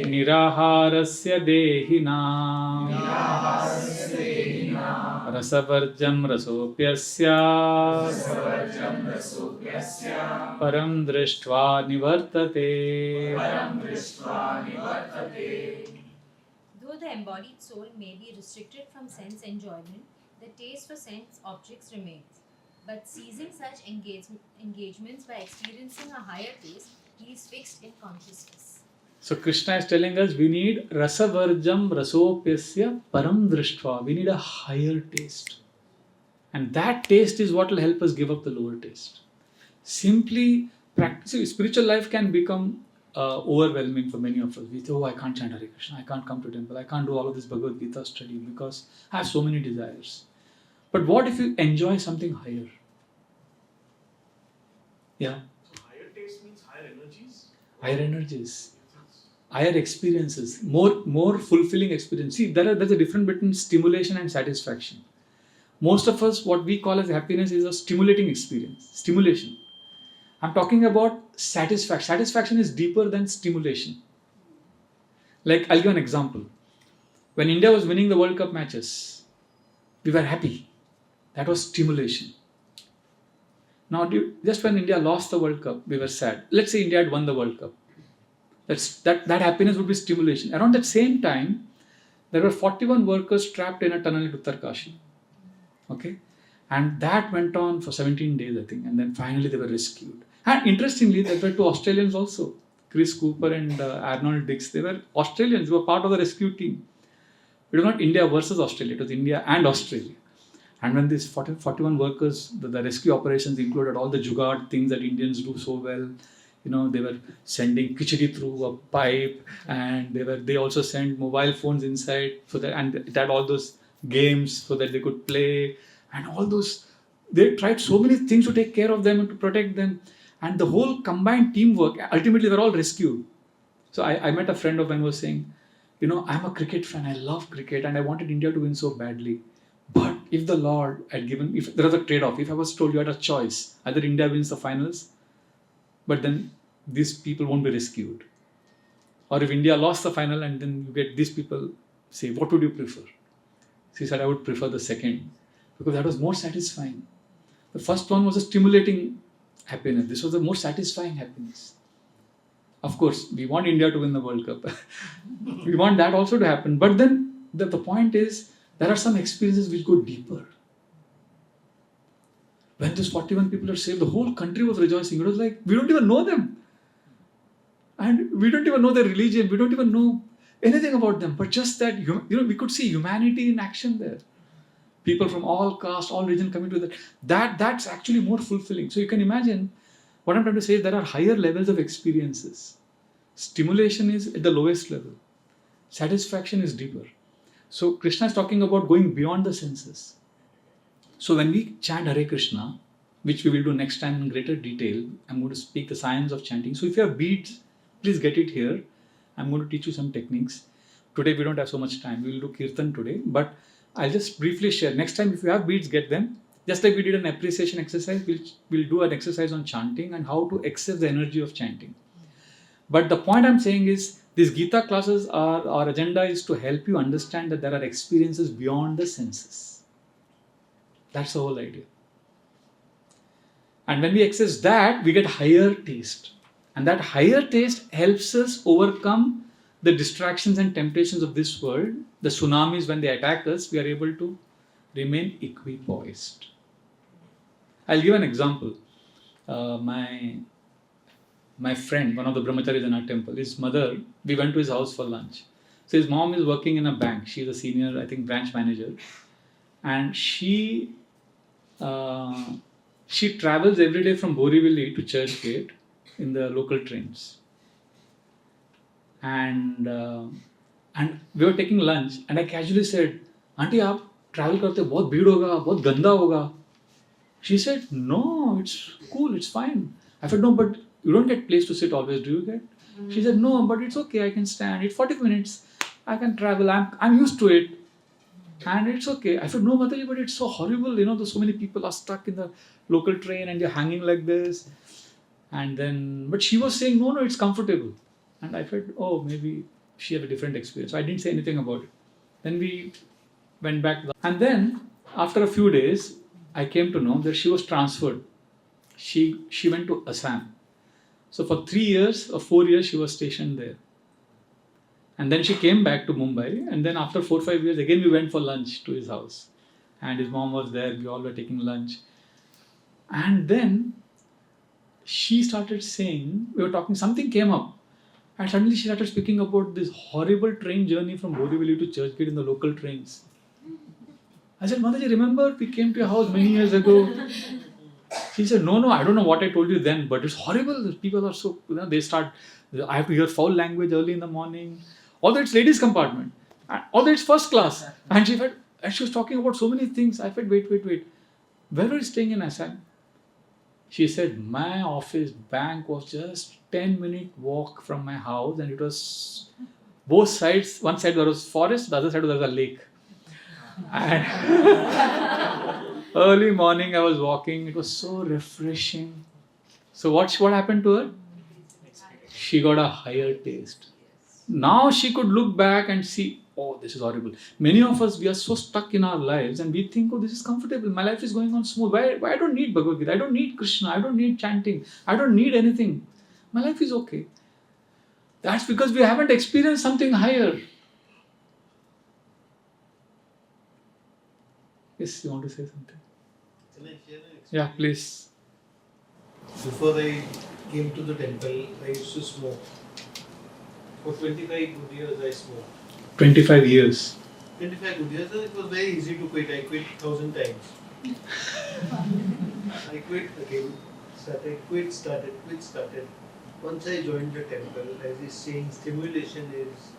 Speaker 1: niraharasya dehina rasavarjam rasopyasya param drishtva nivartate.
Speaker 2: Though the embodied soul may be restricted from sense enjoyment, the taste for sense objects remains. But ceasing such engagements by experiencing a higher taste, he is fixed in consciousness.
Speaker 1: So Krishna is telling us we need rasavarjam rasopyasya param drishtva. We need a higher taste. And that taste is what will help us give up the lower taste. Simply practicing spiritual life can become overwhelming for many of us. We say, oh, I can't chant Hare Krishna, I can't come to temple, I can't do all of this Bhagavad Gita study because I have so many desires. But what if you enjoy something higher? Yeah.
Speaker 3: So higher taste means higher energies?
Speaker 1: Higher energies. Higher experiences. More fulfilling experience. See, there's a difference between stimulation and satisfaction. Most of us, what we call as happiness is a stimulating experience. Stimulation. I'm talking about satisfaction. Satisfaction is deeper than stimulation. Like, I'll give an example. When India was winning the World Cup matches, we were happy. That was stimulation. Now, just when India lost the World Cup, we were sad. Let's say India had won the World Cup. That happiness would be stimulation. Around that same time, there were 41 workers trapped in a tunnel in Uttarkashi. Okay? And that went on for 17 days, I think. And then finally they were rescued. And interestingly, there were two Australians also. Chris Cooper and Arnold Dix. They were Australians who were part of the rescue team. It was not India versus Australia. It was India and Australia. And when these 41 workers, the rescue operations included all the jugaad things that Indians do so well. You know, they were sending khichdi through a pipe, and they also sent mobile phones inside so that, and it had all those games so that they could play, and all those, they tried so many things to take care of them and to protect them, and the whole combined teamwork, ultimately they're all rescued. So I met a friend of mine who was saying, you know, I'm a cricket fan, I love cricket, and I wanted India to win so badly. But if the Lord had given, if there was a trade-off, if I was told you had a choice, either India wins the finals, but then these people won't be rescued. Or if India lost the final and then you get these people say, what would you prefer? She said, I would prefer the second, because that was more satisfying. The first one was a stimulating happiness. This was a more satisfying happiness. Of course, we want India to win the World Cup. We want that also to happen. But then the point is, there are some experiences which go deeper. When these 41 people are saved, the whole country was rejoicing. It was like, we don't even know them. And we don't even know their religion. We don't even know anything about them. But just that, you know, we could see humanity in action there. People from all caste, all religion coming together. That's actually more fulfilling. So you can imagine what I'm trying to say is there are higher levels of experiences. Stimulation is at the lowest level. Satisfaction is deeper. So Krishna is talking about going beyond the senses. So when we chant Hare Krishna, which we will do next time in greater detail, I'm going to speak the science of chanting. So if you have beads, please get it here. I'm going to teach you some techniques. Today we don't have so much time. We will do Kirtan today, but I'll just briefly share. Next time if you have beads, get them. Just like we did an appreciation exercise, we'll do an exercise on chanting and how to access the energy of chanting. But the point I'm saying is, these Gita classes, our agenda is to help you understand that there are experiences beyond the senses. That's the whole idea. And when we access that, we get higher taste. And that higher taste helps us overcome the distractions and temptations of this world. The tsunamis, when they attack us, we are able to remain equipoised. I'll give an example. My friend, one of the brahmacharis in our temple, his mother, we went to his house for lunch. So his mom is working in a bank. She's a senior, I think, branch manager. And she travels every day from Borivali to Churchgate in the local trains. And we were taking lunch, and I casually said, "Auntie, आप travel करते बहुत भीड़ होगा, बहुत गंदा होगा." She said, "No, it's cool, it's fine." I said, "No, but you don't get place to sit always, do you get?" She said, "No, but it's okay, I can stand. It's 40 minutes. I can travel. I'm used to it. And it's okay." I said, "No, Mataji, but it's so horrible. There's so many people are stuck in the local train and they're hanging like this." But she was saying, no, it's comfortable. And I felt, oh, maybe she had a different experience. So I didn't say anything about it. Then we went back. And then after a few days, I came to know that she was transferred. She went to Assam. So for 3 years or 4 years, she was stationed there. And then she came back to Mumbai. And then after 4 or 5 years, again we went for lunch to his house. And his mom was there. We all were taking lunch. And then she started saying, we were talking, something came up. And suddenly she started speaking about this horrible train journey from Borivali to Churchgate in the local trains. I said, "Mataji, remember we came to your house many years ago?" She said, no, I don't know what I told you then, but it's horrible. People are so, they start, I have to hear foul language early in the morning. Although it's ladies' compartment. Although it's first class. And she was talking about so many things. I said, wait. Where were you staying in Assam? She said, my office bank was just 10-minute walk from my house, and it was both sides. One side there was forest, the other side there was a lake. And early morning I was walking, it was so refreshing. So what happened to her? She got a higher taste. Now she could look back and see, oh, this is horrible. Many of us, we are so stuck in our lives and we think, oh, this is comfortable. My life is going on smooth. Why I don't need Bhagavad Gita? I don't need Krishna. I don't need chanting. I don't need anything. My life is okay. That's because we haven't experienced something higher. Yes, you want to say something?
Speaker 4: Can I share an experience?
Speaker 1: Yeah, please.
Speaker 4: Before I came to the temple, I used to smoke. For 25 good years I smoked.
Speaker 1: 25 years.
Speaker 4: 25 good years, it was very easy to quit. I quit 1,000 times. I quit again, started. Once I joined the temple, as he's saying, stimulation is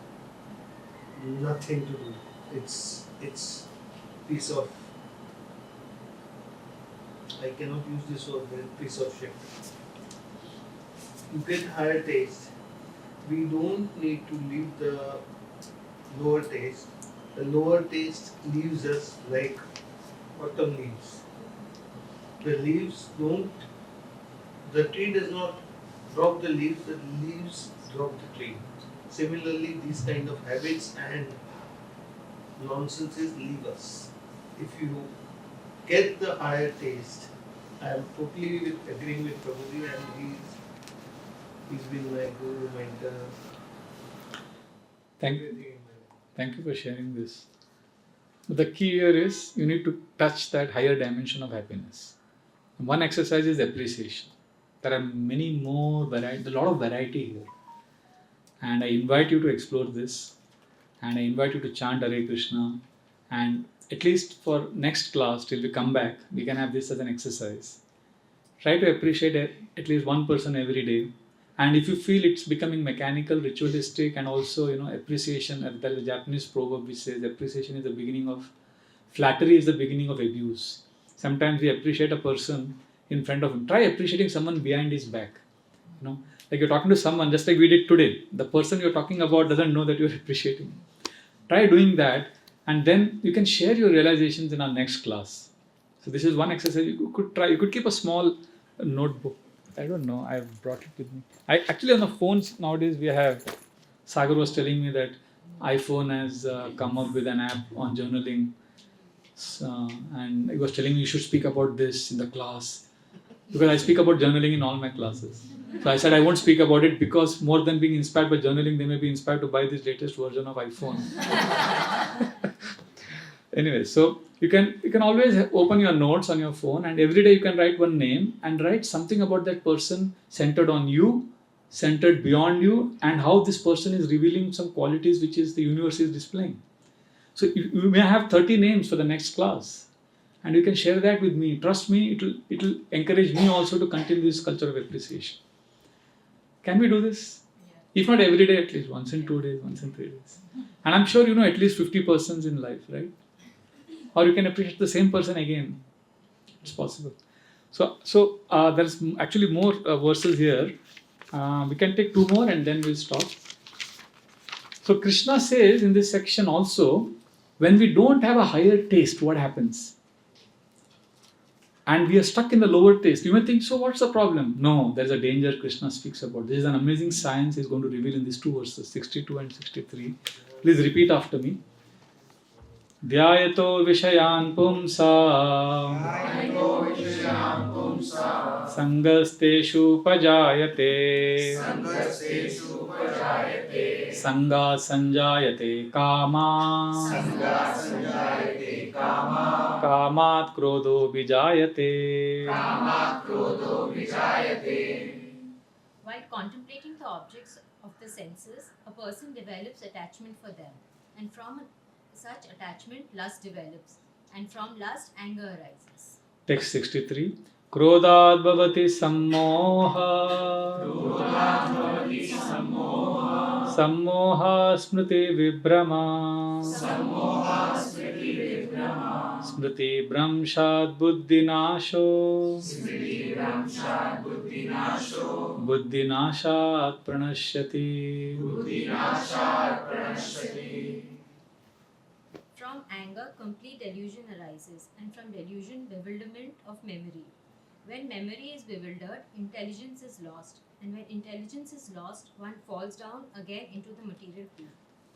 Speaker 4: nothing to do. It's piece of, I cannot use this word, piece of shit. You get higher taste. We don't need to leave the lower taste. The lower taste leaves us like autumn leaves. The tree does not drop the leaves drop the tree. Similarly, these kind of habits and nonsenses leave us. If you get the higher taste, I am totally agreeing with Prabhuji, and he's been my guru, mentor.
Speaker 1: Thank you for sharing this. But the key here is you need to touch that higher dimension of happiness. One exercise is appreciation. There are many more variety, a lot of variety here. And I invite you to explore this. And I invite you to chant Hare Krishna. And at least for next class, till we come back, we can have this as an exercise. Try to appreciate at least one person every day. And if you feel it's becoming mechanical, ritualistic, and also, appreciation, there is a Japanese proverb which says appreciation is the beginning of, flattery is the beginning of abuse. Sometimes we appreciate a person in front of him. Try appreciating someone behind his back. Like you're talking to someone, just like we did today. The person you're talking about doesn't know that you're appreciating. Try doing that, and then you can share your realizations in our next class. So this is one exercise you could try. You could keep a small notebook. I don't know. I've brought it with me. I actually, on the phones nowadays we have. Sagar was telling me that iPhone has come up with an app on journaling, and he was telling me you should speak about this in the class, because I speak about journaling in all my classes. So I said I won't speak about it because more than being inspired by journaling, they may be inspired to buy this latest version of iPhone. Anyway, so you can always open your notes on your phone, and every day you can write one name and write something about that person centered on you, centered beyond you, and how this person is revealing some qualities which is the universe is displaying. So you may have 30 names for the next class, and you can share that with me. Trust me, it'll encourage me also to continue this culture of appreciation. Can we do this? Yeah. If not every day, at least once in 2 days, once in 3 days. And I'm sure you know at least 50 persons in life, right? Or you can appreciate the same person again. It's possible. So there's actually more verses here. We can take 2 more and then we'll stop. So Krishna says in this section also, when we don't have a higher taste, what happens? And we are stuck in the lower taste. You may think, so what's the problem? No, there's a danger Krishna speaks about. This is an amazing science he's going to reveal in these 2 verses, 62 and 63. Please repeat after me. Dhyayato vishayan pumsa Sangasteshu pajayate Sanga sanjayate kama Kamat krodho vijayate.
Speaker 2: While contemplating the objects of the senses, a person develops attachment for them, and from such attachment, lust develops, and from lust, anger arises.
Speaker 1: Text 63. Krodhat bhavati sammoha Sammoha smriti vibrama Smriti bramshad buddhinasho Buddhinashat pranashyati.
Speaker 2: From anger, complete delusion arises, and from delusion, bewilderment of memory. When memory is bewildered, intelligence is lost, and when intelligence is lost, one falls down again into the material plane.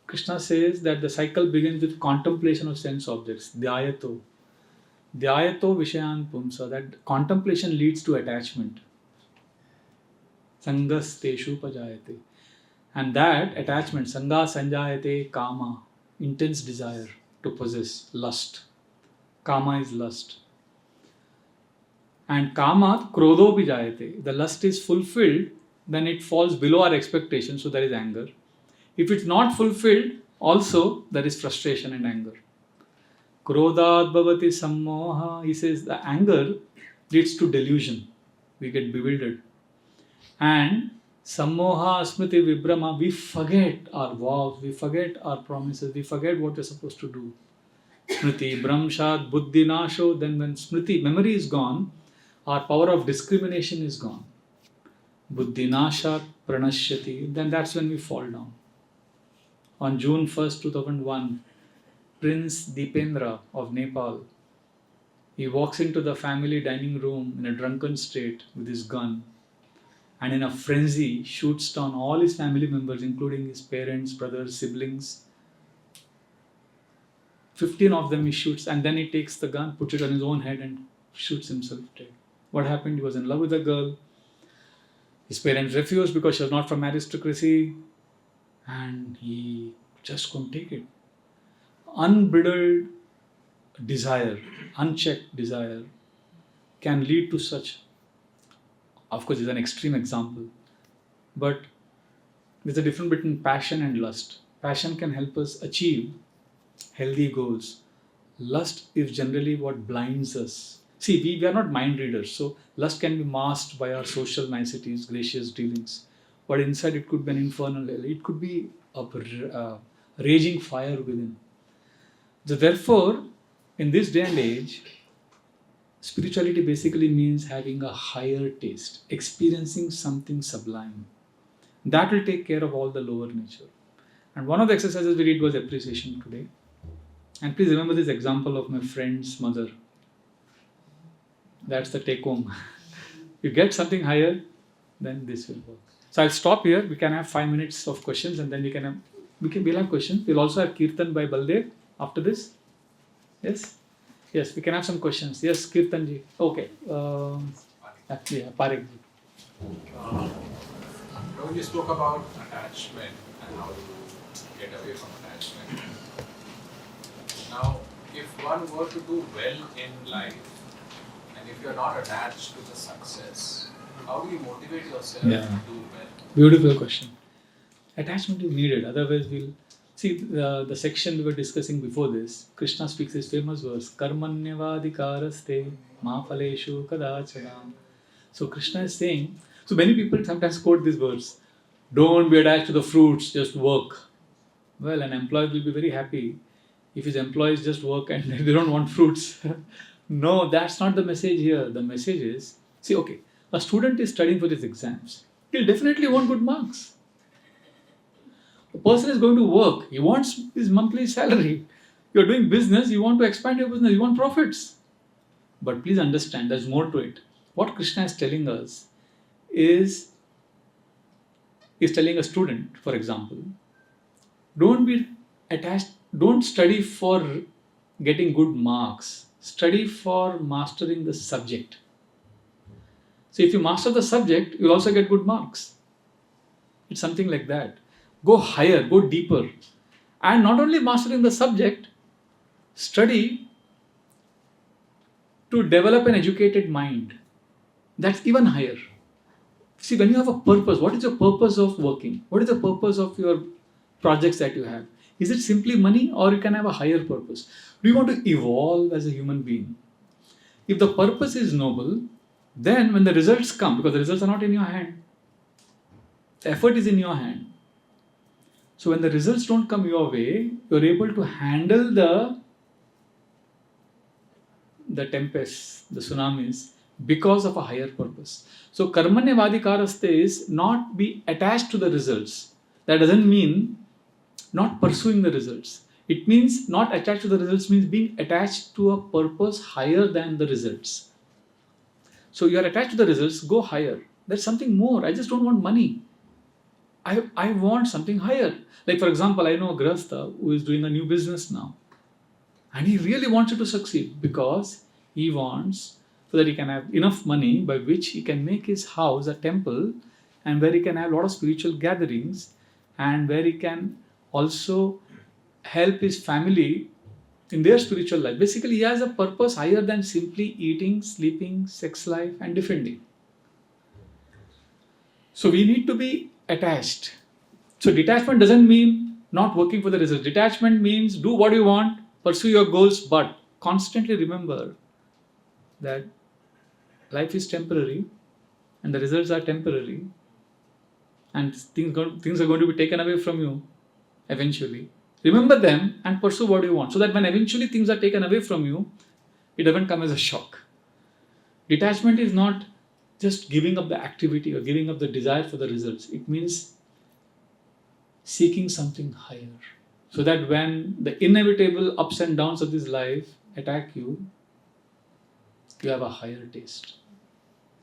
Speaker 1: Krishna says that the cycle begins with contemplation of sense objects, dhyayato. Dhyayato vishayan pumsa, that contemplation leads to attachment. Sangas teshu pajayate. And that attachment, sanga sanjayate kama, intense desire to possess, lust. Kama is lust. And kama krodho vijayate. The lust is fulfilled, then it falls below our expectation, so there is anger. If it's not fulfilled, also there is frustration and anger. Krodhat bhavati sammoha. He says the anger leads to delusion. We get bewildered. And sammoha smriti vibrama. We forget our vows, we forget our promises, we forget what we're supposed to do. Smriti bramshat buddhi nasho. Then when smriti, memory is gone, our power of discrimination is gone. Buddhi nashat pranashyati. Then that's when we fall down. On June 1st, 2001, Prince Dipendra of Nepal, he walks into the family dining room in a drunken state with his gun, and in a frenzy shoots down all his family members, including his parents, brothers, siblings. 15 of them he shoots, and then he takes the gun, puts it on his own head and shoots himself dead. What happened? He was in love with a girl. His parents refused because she was not from aristocracy, and he just couldn't take it. Unbridled desire, unchecked desire can lead to such. Of course, it's an extreme example, but there's a difference between passion and lust. Passion can help us achieve healthy goals. lust is generally what blinds us. See, we are not mind readers, so lust can be masked by our social niceties, gracious dealings. But inside it could be an infernal hell. It could be a raging fire within. So therefore, in this day and age, spirituality basically means having a higher taste, experiencing something sublime. That will take care of all the lower nature. And one of the exercises we did was appreciation today. And please remember this example of my friend's mother. That's the take home. You get something higher, then this will work. So I'll stop here. We can have 5 minutes of questions, and then we'll have questions. We'll also have Kirtan by Baldev after this. Yes? Yes, we can have some questions. Yes, Kirtan ji. Okay. Parekh ji.
Speaker 5: When you spoke about attachment and how to get away from attachment. Now, if one were to do well in life, and if you're not attached to the success, how do you motivate yourself to do well?
Speaker 1: Beautiful question. Attachment is needed, otherwise we'll... See, the section we were discussing before this, Krishna speaks this famous verse, Karmanyavadikaraste ma phaleshu kadachanam. So Krishna is saying, so many people sometimes quote this verse, don't be attached to the fruits, just work. Well, an employee will be very happy if his employees just work and they don't want fruits. No, that's not the message here. The message is, see, okay, a student is studying for his exams. He'll definitely want good marks. A person is going to work. He wants his monthly salary. You're doing business. You want to expand your business. You want profits. But please understand, there's more to it. What Krishna is telling us is telling a student, for example, don't be attached, don't study for getting good marks. Study for mastering the subject. So if you master the subject, you'll also get good marks. It's something like that. Go higher, go deeper. And not only mastering the subject, study to develop an educated mind. That's even higher. See, when you have a purpose, what is your purpose of working? What is the purpose of your projects that you have? Is it simply money, or you can have a higher purpose? Do you want to evolve as a human being? If the purpose is noble, then when the results come, because the results are not in your hand, the effort is in your hand. So when the results don't come your way, you're able to handle the tempests, the tsunamis, because of a higher purpose. So karmanyavadikaraste is not be attached to the results. That doesn't mean not pursuing the results. It means not attached to the results means being attached to a purpose higher than the results. So you are attached to the results, go higher. There's something more. I just don't want money. I want something higher. Like for example, I know a Grahastha who is doing a new business now. And he really wants it to succeed because he wants so that he can have enough money by which he can make his house a temple and where he can have a lot of spiritual gatherings and where he can also help his family in their spiritual life. Basically, he has a purpose higher than simply eating, sleeping, sex life and defending. So we need to be attached. So detachment doesn't mean not working for the result. Detachment means do what you want, pursue your goals, but constantly remember that life is temporary and the results are temporary and things are going to be taken away from you eventually. Remember them and pursue what you want so that when eventually things are taken away from you, it doesn't come as a shock. Detachment is not just giving up the activity or giving up the desire for the results. It means seeking something higher so that when the inevitable ups and downs of this life attack you, you have a higher taste.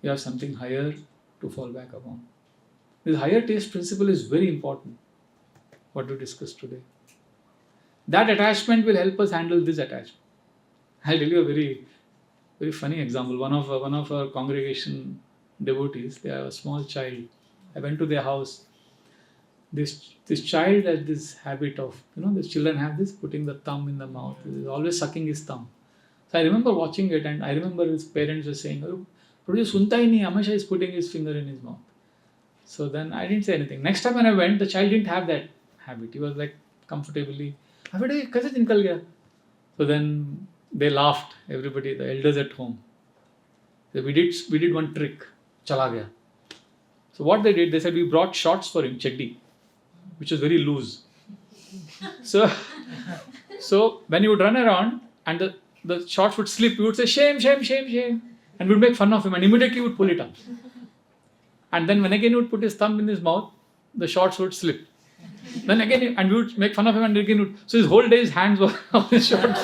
Speaker 1: You have something higher to fall back upon. This higher taste principle is very important, what we discussed today. That attachment will help us handle this attachment. I'll tell you a very, very funny example. One of our congregation devotees, they have a small child. I went to their house. This child has this habit of, the children have this putting the thumb in the mouth. He's always sucking his thumb. So I remember watching it and I remember his parents were saying, sunta hi nahi, Amisha is putting his finger in his mouth. So then I didn't say anything. Next time when I went, the child didn't have that habit. He was like comfortably, kaise nikal gaya? So then they laughed, everybody, the elders at home. So we did one trick, chala gaya. So what they did, they said we brought shorts for him, cheddi, which was very loose. So when he would run around and the shorts would slip, we would say shame, shame, shame, shame, and we'd make fun of him, and immediately would pull it up. And then when again he would put his thumb in his mouth, the shorts would slip. Then again, and we would make fun of him, and again so his whole day his hands were on his shorts,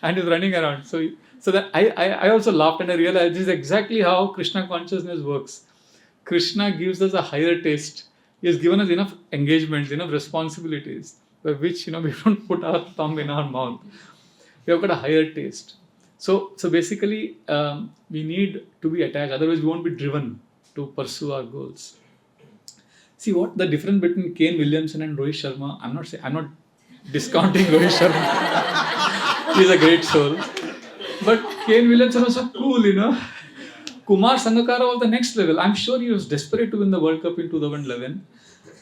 Speaker 1: and he's running around. So that I also laughed, and I realized this is exactly how Krishna consciousness works. Krishna gives us a higher taste. He has given us enough engagements, enough responsibilities, by which we don't put our thumb in our mouth. We have got a higher taste. So basically, we need to be attached. Otherwise, we won't be driven to pursue our goals. See what the difference between Kane Williamson and Rohit Sharma. I'm not discounting Rohit Sharma. He's a great soul. But Kane Williamson was so cool, Kumar Sangakkara was the next level. I'm sure he was desperate to win the World Cup in 2011.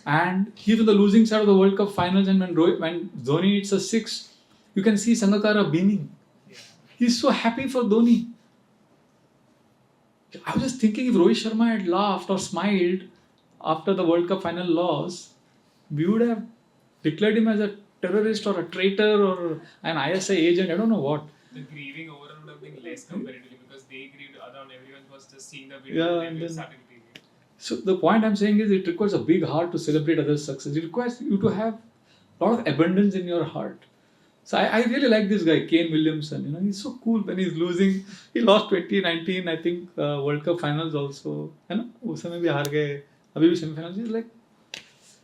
Speaker 1: And he was on the losing side of the World Cup finals. And when Dhoni hits a six, you can see Sangakkara beaming. He's so happy for Dhoni. I was just thinking if Rohit Sharma had laughed or smiled after the World Cup final loss, we would have declared him as a terrorist or a traitor or an ISI agent. I don't know what.
Speaker 6: The grieving overall would have been less comparatively because they grieved around everyone was just seeing the video and then starting grieving.
Speaker 1: So the point I'm saying is it requires a big heart to celebrate others' success. It requires you to have a lot of abundance in your heart. So I really like this guy, Kane Williamson. He's so cool when he's losing. He lost 2019, I think, World Cup finals also. उस समय भी हार गए. अभी भी semi-finals. He's like,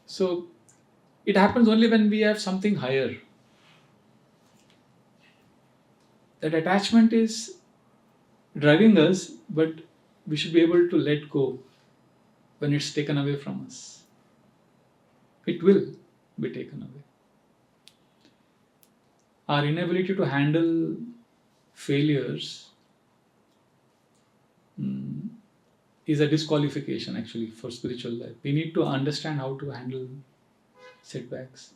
Speaker 1: so it happens only when we have something higher. That attachment is driving us, but we should be able to let go when it's taken away from us. It will be taken away. Our inability to handle failures is a disqualification actually for spiritual life. We need to understand how to handle setbacks.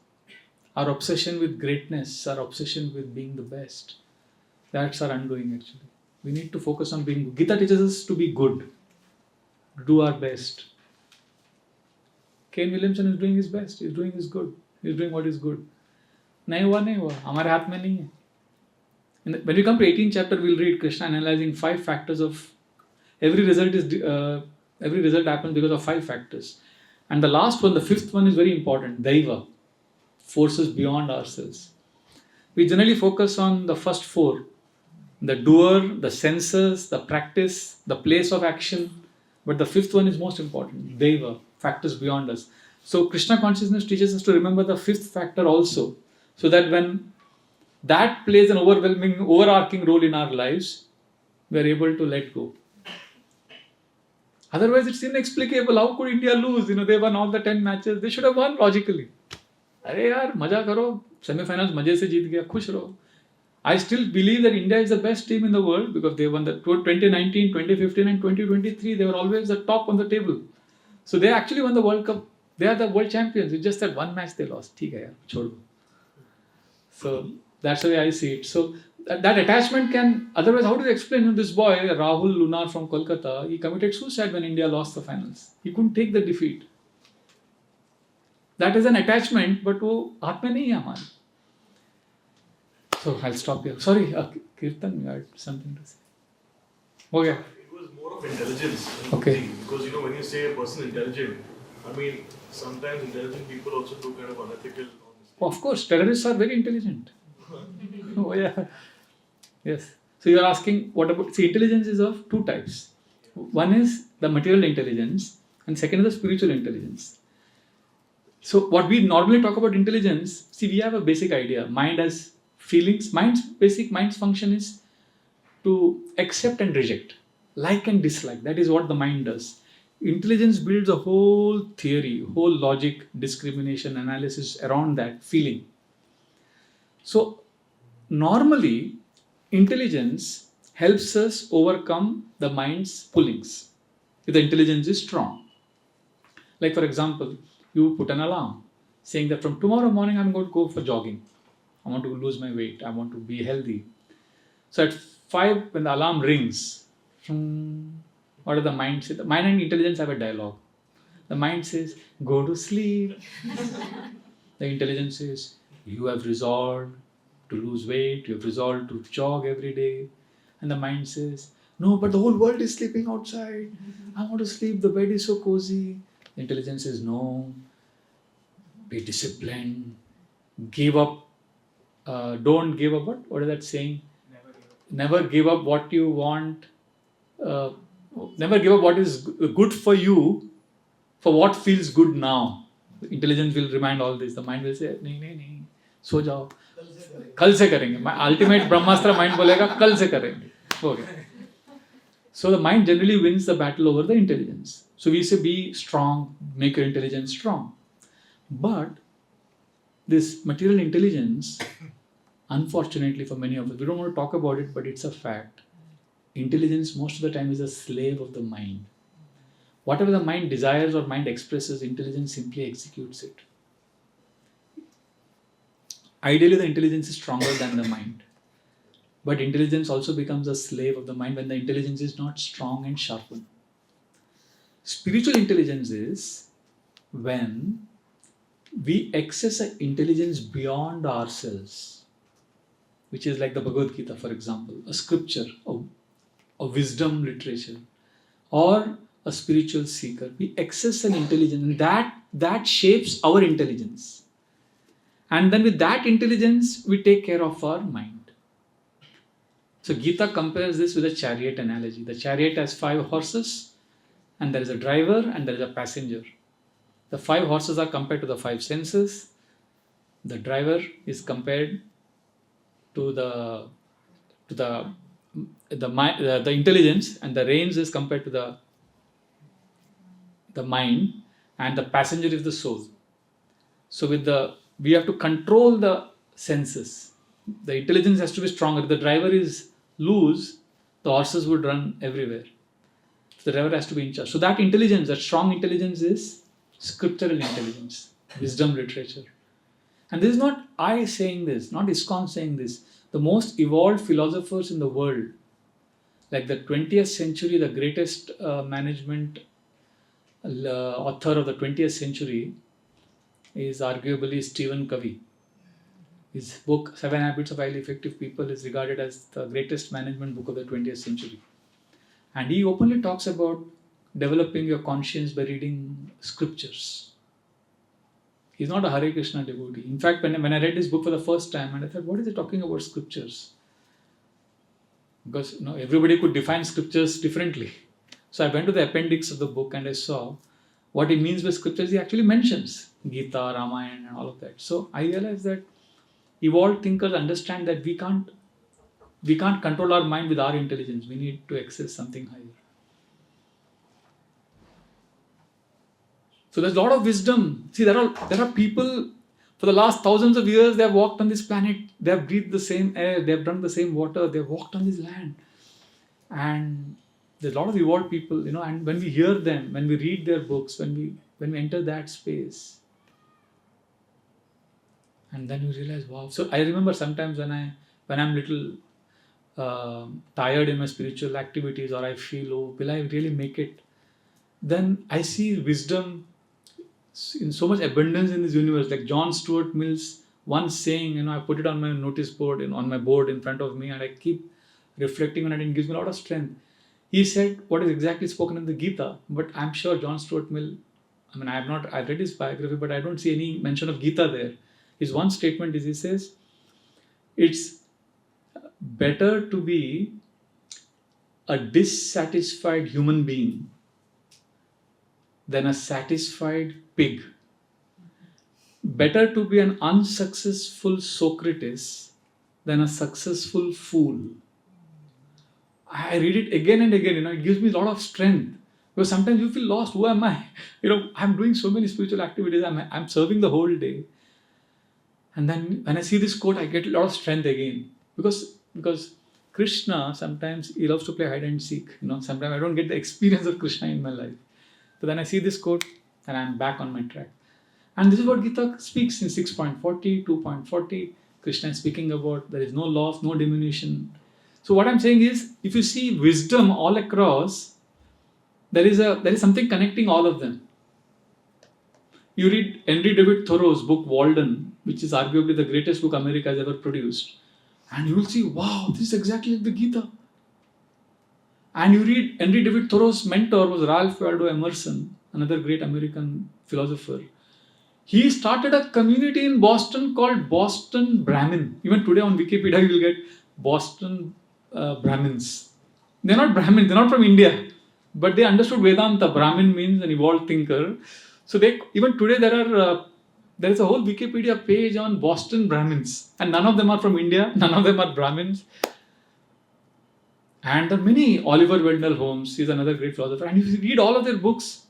Speaker 1: Our obsession with greatness, our obsession with being the best, that's our undoing actually. We need to focus on being good. Gita teaches us to be good, to do our best. Kane Williamson is doing his best, he's doing his good, he's doing what is good. नहीं हुआ हमारे हाथ में नहीं है. When we come to 18th chapter, we'll read Krishna analyzing 5 factors of every result happens because of 5 factors, and the last one, the 5th one, is very important. Daiva, forces beyond ourselves. We generally focus on the first 4, the doer, the senses, the practice, the place of action, but the 5th one is most important. Daiva, factors beyond us. So Krishna consciousness teaches us to remember the 5th factor also. So that when that plays an overarching role in our lives, we are able to let go. Otherwise, it's inexplicable. How could India lose? They won all the 10 matches. They should have won logically. अरे यार मजा करो, semi-finals मजे से जीत गया, खुश रहो. I still believe that India is the best team in the world because they won the 2019, 2015 and 2023. They were always the top on the table. So they actually won the World Cup. They are the world champions. It's just that one match they lost. ठीक है यार, छोड़ दो. So that's the way I see it. So that attachment can, otherwise how do you explain this boy, Rahul Lunar from Kolkata, he committed suicide when India lost the finals. He couldn't take the defeat. That is an attachment, but वो हाथ में नहीं है हमारे. So I'll stop here. Sorry, Kirtan, you had something to say. Okay.
Speaker 3: It was more of intelligence.
Speaker 1: Okay.
Speaker 3: Because when you say a person intelligent, sometimes intelligent people also do kind of unethical.
Speaker 1: Of course, terrorists are very intelligent. Oh yeah. Yes. So you are asking what about? See, intelligence is of 2 types. One is the material intelligence, and second is the spiritual intelligence. So what we normally talk about intelligence, see, we have a basic idea. Mind has feelings. Mind's function is to accept and reject, like and dislike. That is what the mind does. Intelligence builds a whole theory, whole logic, discrimination, analysis around that feeling. So normally, intelligence helps us overcome the mind's pullings if the intelligence is strong. Like for example, you put an alarm saying that from tomorrow morning I'm going to go for jogging I want to lose my weight. I want to be healthy. So at 5, when the alarm rings, what does the mind say? The mind and intelligence have a dialogue. The mind says, go to sleep. The intelligence says, you have resolved to lose weight. You have resolved to jog every day. And the mind says, no, but the whole world is sleeping outside. I want to sleep. The bed is so cozy. The intelligence says, no, be disciplined. Give up. Don't give up. What is that saying?
Speaker 6: Never give up.
Speaker 1: Never give up what you want. Never give up what is good for you for what feels good now. The intelligence will remind all this. The mind will say, नहीं, सो जाओ, कल से करेंगे. My ultimate Brahmastra mind बोलेगा कल से करेंगे. Okay. So the mind generally wins the battle over the intelligence. So we say be strong, make your intelligence strong. But this material intelligence, unfortunately for many of us, we don't want to talk about it, but it's a fact. Intelligence most of the time is a slave of the mind. Whatever the mind desires or mind expresses, intelligence simply executes it. Ideally, the intelligence is stronger than the mind. But intelligence also becomes a slave of the mind when the intelligence is not strong and sharpened. Spiritual intelligence is when we access an intelligence beyond ourselves, which is like the Bhagavad Gita, for example, a scripture, a wisdom literature, or a spiritual seeker. We access an intelligence, and that shapes our intelligence. And then with that intelligence, we take care of our mind. So Gita compares this with a chariot analogy. The chariot has 5 horses, and there is a driver and there is a passenger. The 5 horses are compared to the 5 senses. The driver is compared to the intelligence, and the reins is compared to the mind, and the passenger is the soul. So we have to control the senses. The intelligence has to be stronger. If the driver is loose, the horses would run everywhere. So the driver has to be in charge. So that intelligence, that strong intelligence, is scriptural intelligence, wisdom literature. And this is not I saying this, not ISKCON saying this. The most evolved philosophers in the world, like the 20th century, the greatest management author of the 20th century is arguably Stephen Covey. His book, 7 Habits of Highly Effective People, is regarded as the greatest management book of the 20th century. And he openly talks about developing your conscience by reading scriptures. He's not a Hare Krishna devotee. In fact, when I read this book for the first time, and I thought, what is he talking about scriptures? Because everybody could define scriptures differently. So I went to the appendix of the book and I saw what he means by scriptures. He actually mentions Gita, Ramayana, and all of that. So I realized that evolved thinkers understand that we can't control our mind with our intelligence. We need to access something higher. So there's a lot of wisdom. See, there are people, for the last thousands of years, they have walked on this planet. They have breathed the same air. They have drunk the same water. They have walked on this land. And there's a lot of evolved people, and when we hear them, when we read their books, when we enter that space, and then you realize, wow. So I remember sometimes when I'm little tired in my spiritual activities, or I feel, oh, will I really make it? Then I see wisdom in so much abundance in this universe. Like John Stuart Mill's one saying, I put it on my notice board, on my board in front of me, and I keep reflecting on it, and it gives me a lot of strength. He said what is exactly spoken in the Gita, but I'm sure John Stuart Mill, I've read his biography, but I don't see any mention of Gita there. His one statement is, he says, it's better to be a dissatisfied human being than a satisfied pig. Better to be an unsuccessful Socrates than a successful fool. I read it again and again, it gives me a lot of strength. Because sometimes you feel lost. Who am I? I'm doing so many spiritual activities. I'm serving the whole day. And then when I see this quote, I get a lot of strength again. Because Krishna, sometimes he loves to play hide and seek. Sometimes I don't get the experience of Krishna in my life. But then I see this quote and I'm back on my track. And this is what Gita speaks in 6.40, 2.40. Krishna is speaking about there is no loss, no diminution. So what I'm saying is, if you see wisdom all across, there is something connecting all of them. You read Henry David Thoreau's book Walden, which is arguably the greatest book America has ever produced, and you will see, wow, this is exactly like the Gita. And you read Henry David Thoreau's mentor was Ralph Waldo Emerson, another great American philosopher. He started a community in Boston called Boston Brahmin. Even today on Wikipedia you will get Boston Brahmins. They're not Brahmins, they're not from India, but they understood Vedanta. Brahmin means an evolved thinker. So even today there is a whole Wikipedia page on Boston Brahmins, and none of them are from India, none of them are Brahmins. And there are many. Oliver Wendell Holmes is another great philosopher. And if you read all of their books,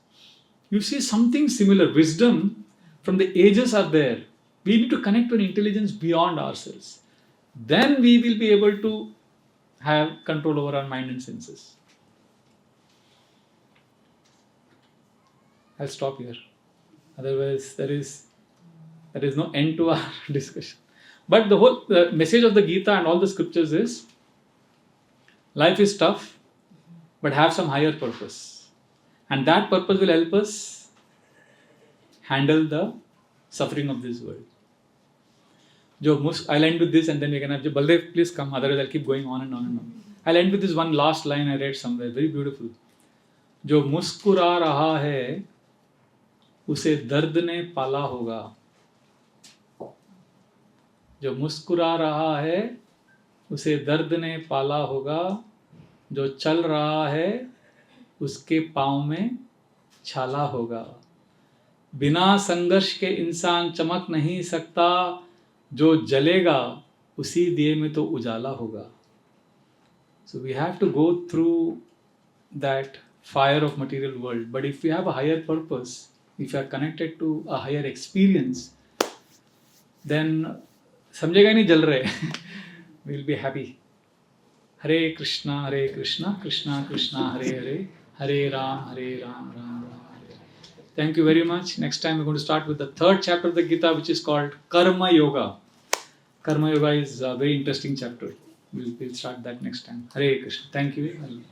Speaker 1: you see something similar. Wisdom from the ages are there. We need to connect to an intelligence beyond ourselves. Then we will be able to have control over our mind and senses. I'll stop here. Otherwise, there is no end to our discussion. But the message of the Gita and all the scriptures is, life is tough, but have some higher purpose. And that purpose will help us handle the suffering of this world. I'll end with this and then we can have Baldev, please come, otherwise I'll keep going on and on and on. I'll end with this one last line I read somewhere, very beautiful. जो मुस्कुरा रहा है उसे दर्द ने पाला होगा. जो मुस्कुरा रहा है उसे दर्द ने पाला होगा. जो चल रहा है उसके पाँव में छाला होगा. बिना संघर्ष के इंसान चमक नहीं सकता. जो जलेगा उसी दिए में तो उजाला होगा. So we have to go through that fire of material world. But if we have a higher purpose, if you are connected to a higher experience, then समझेगा नहीं जल रहे. We will be happy. Hare Krishna, Krishna Krishna, Hare Hare, Hare Ram, Ram Ram. Thank you very much. Next time we're going to start with the third chapter of the Gita, which is called Karma Yoga. Karma Yoga is a very interesting chapter. We'll start that next time. Hare Krishna. Thank you.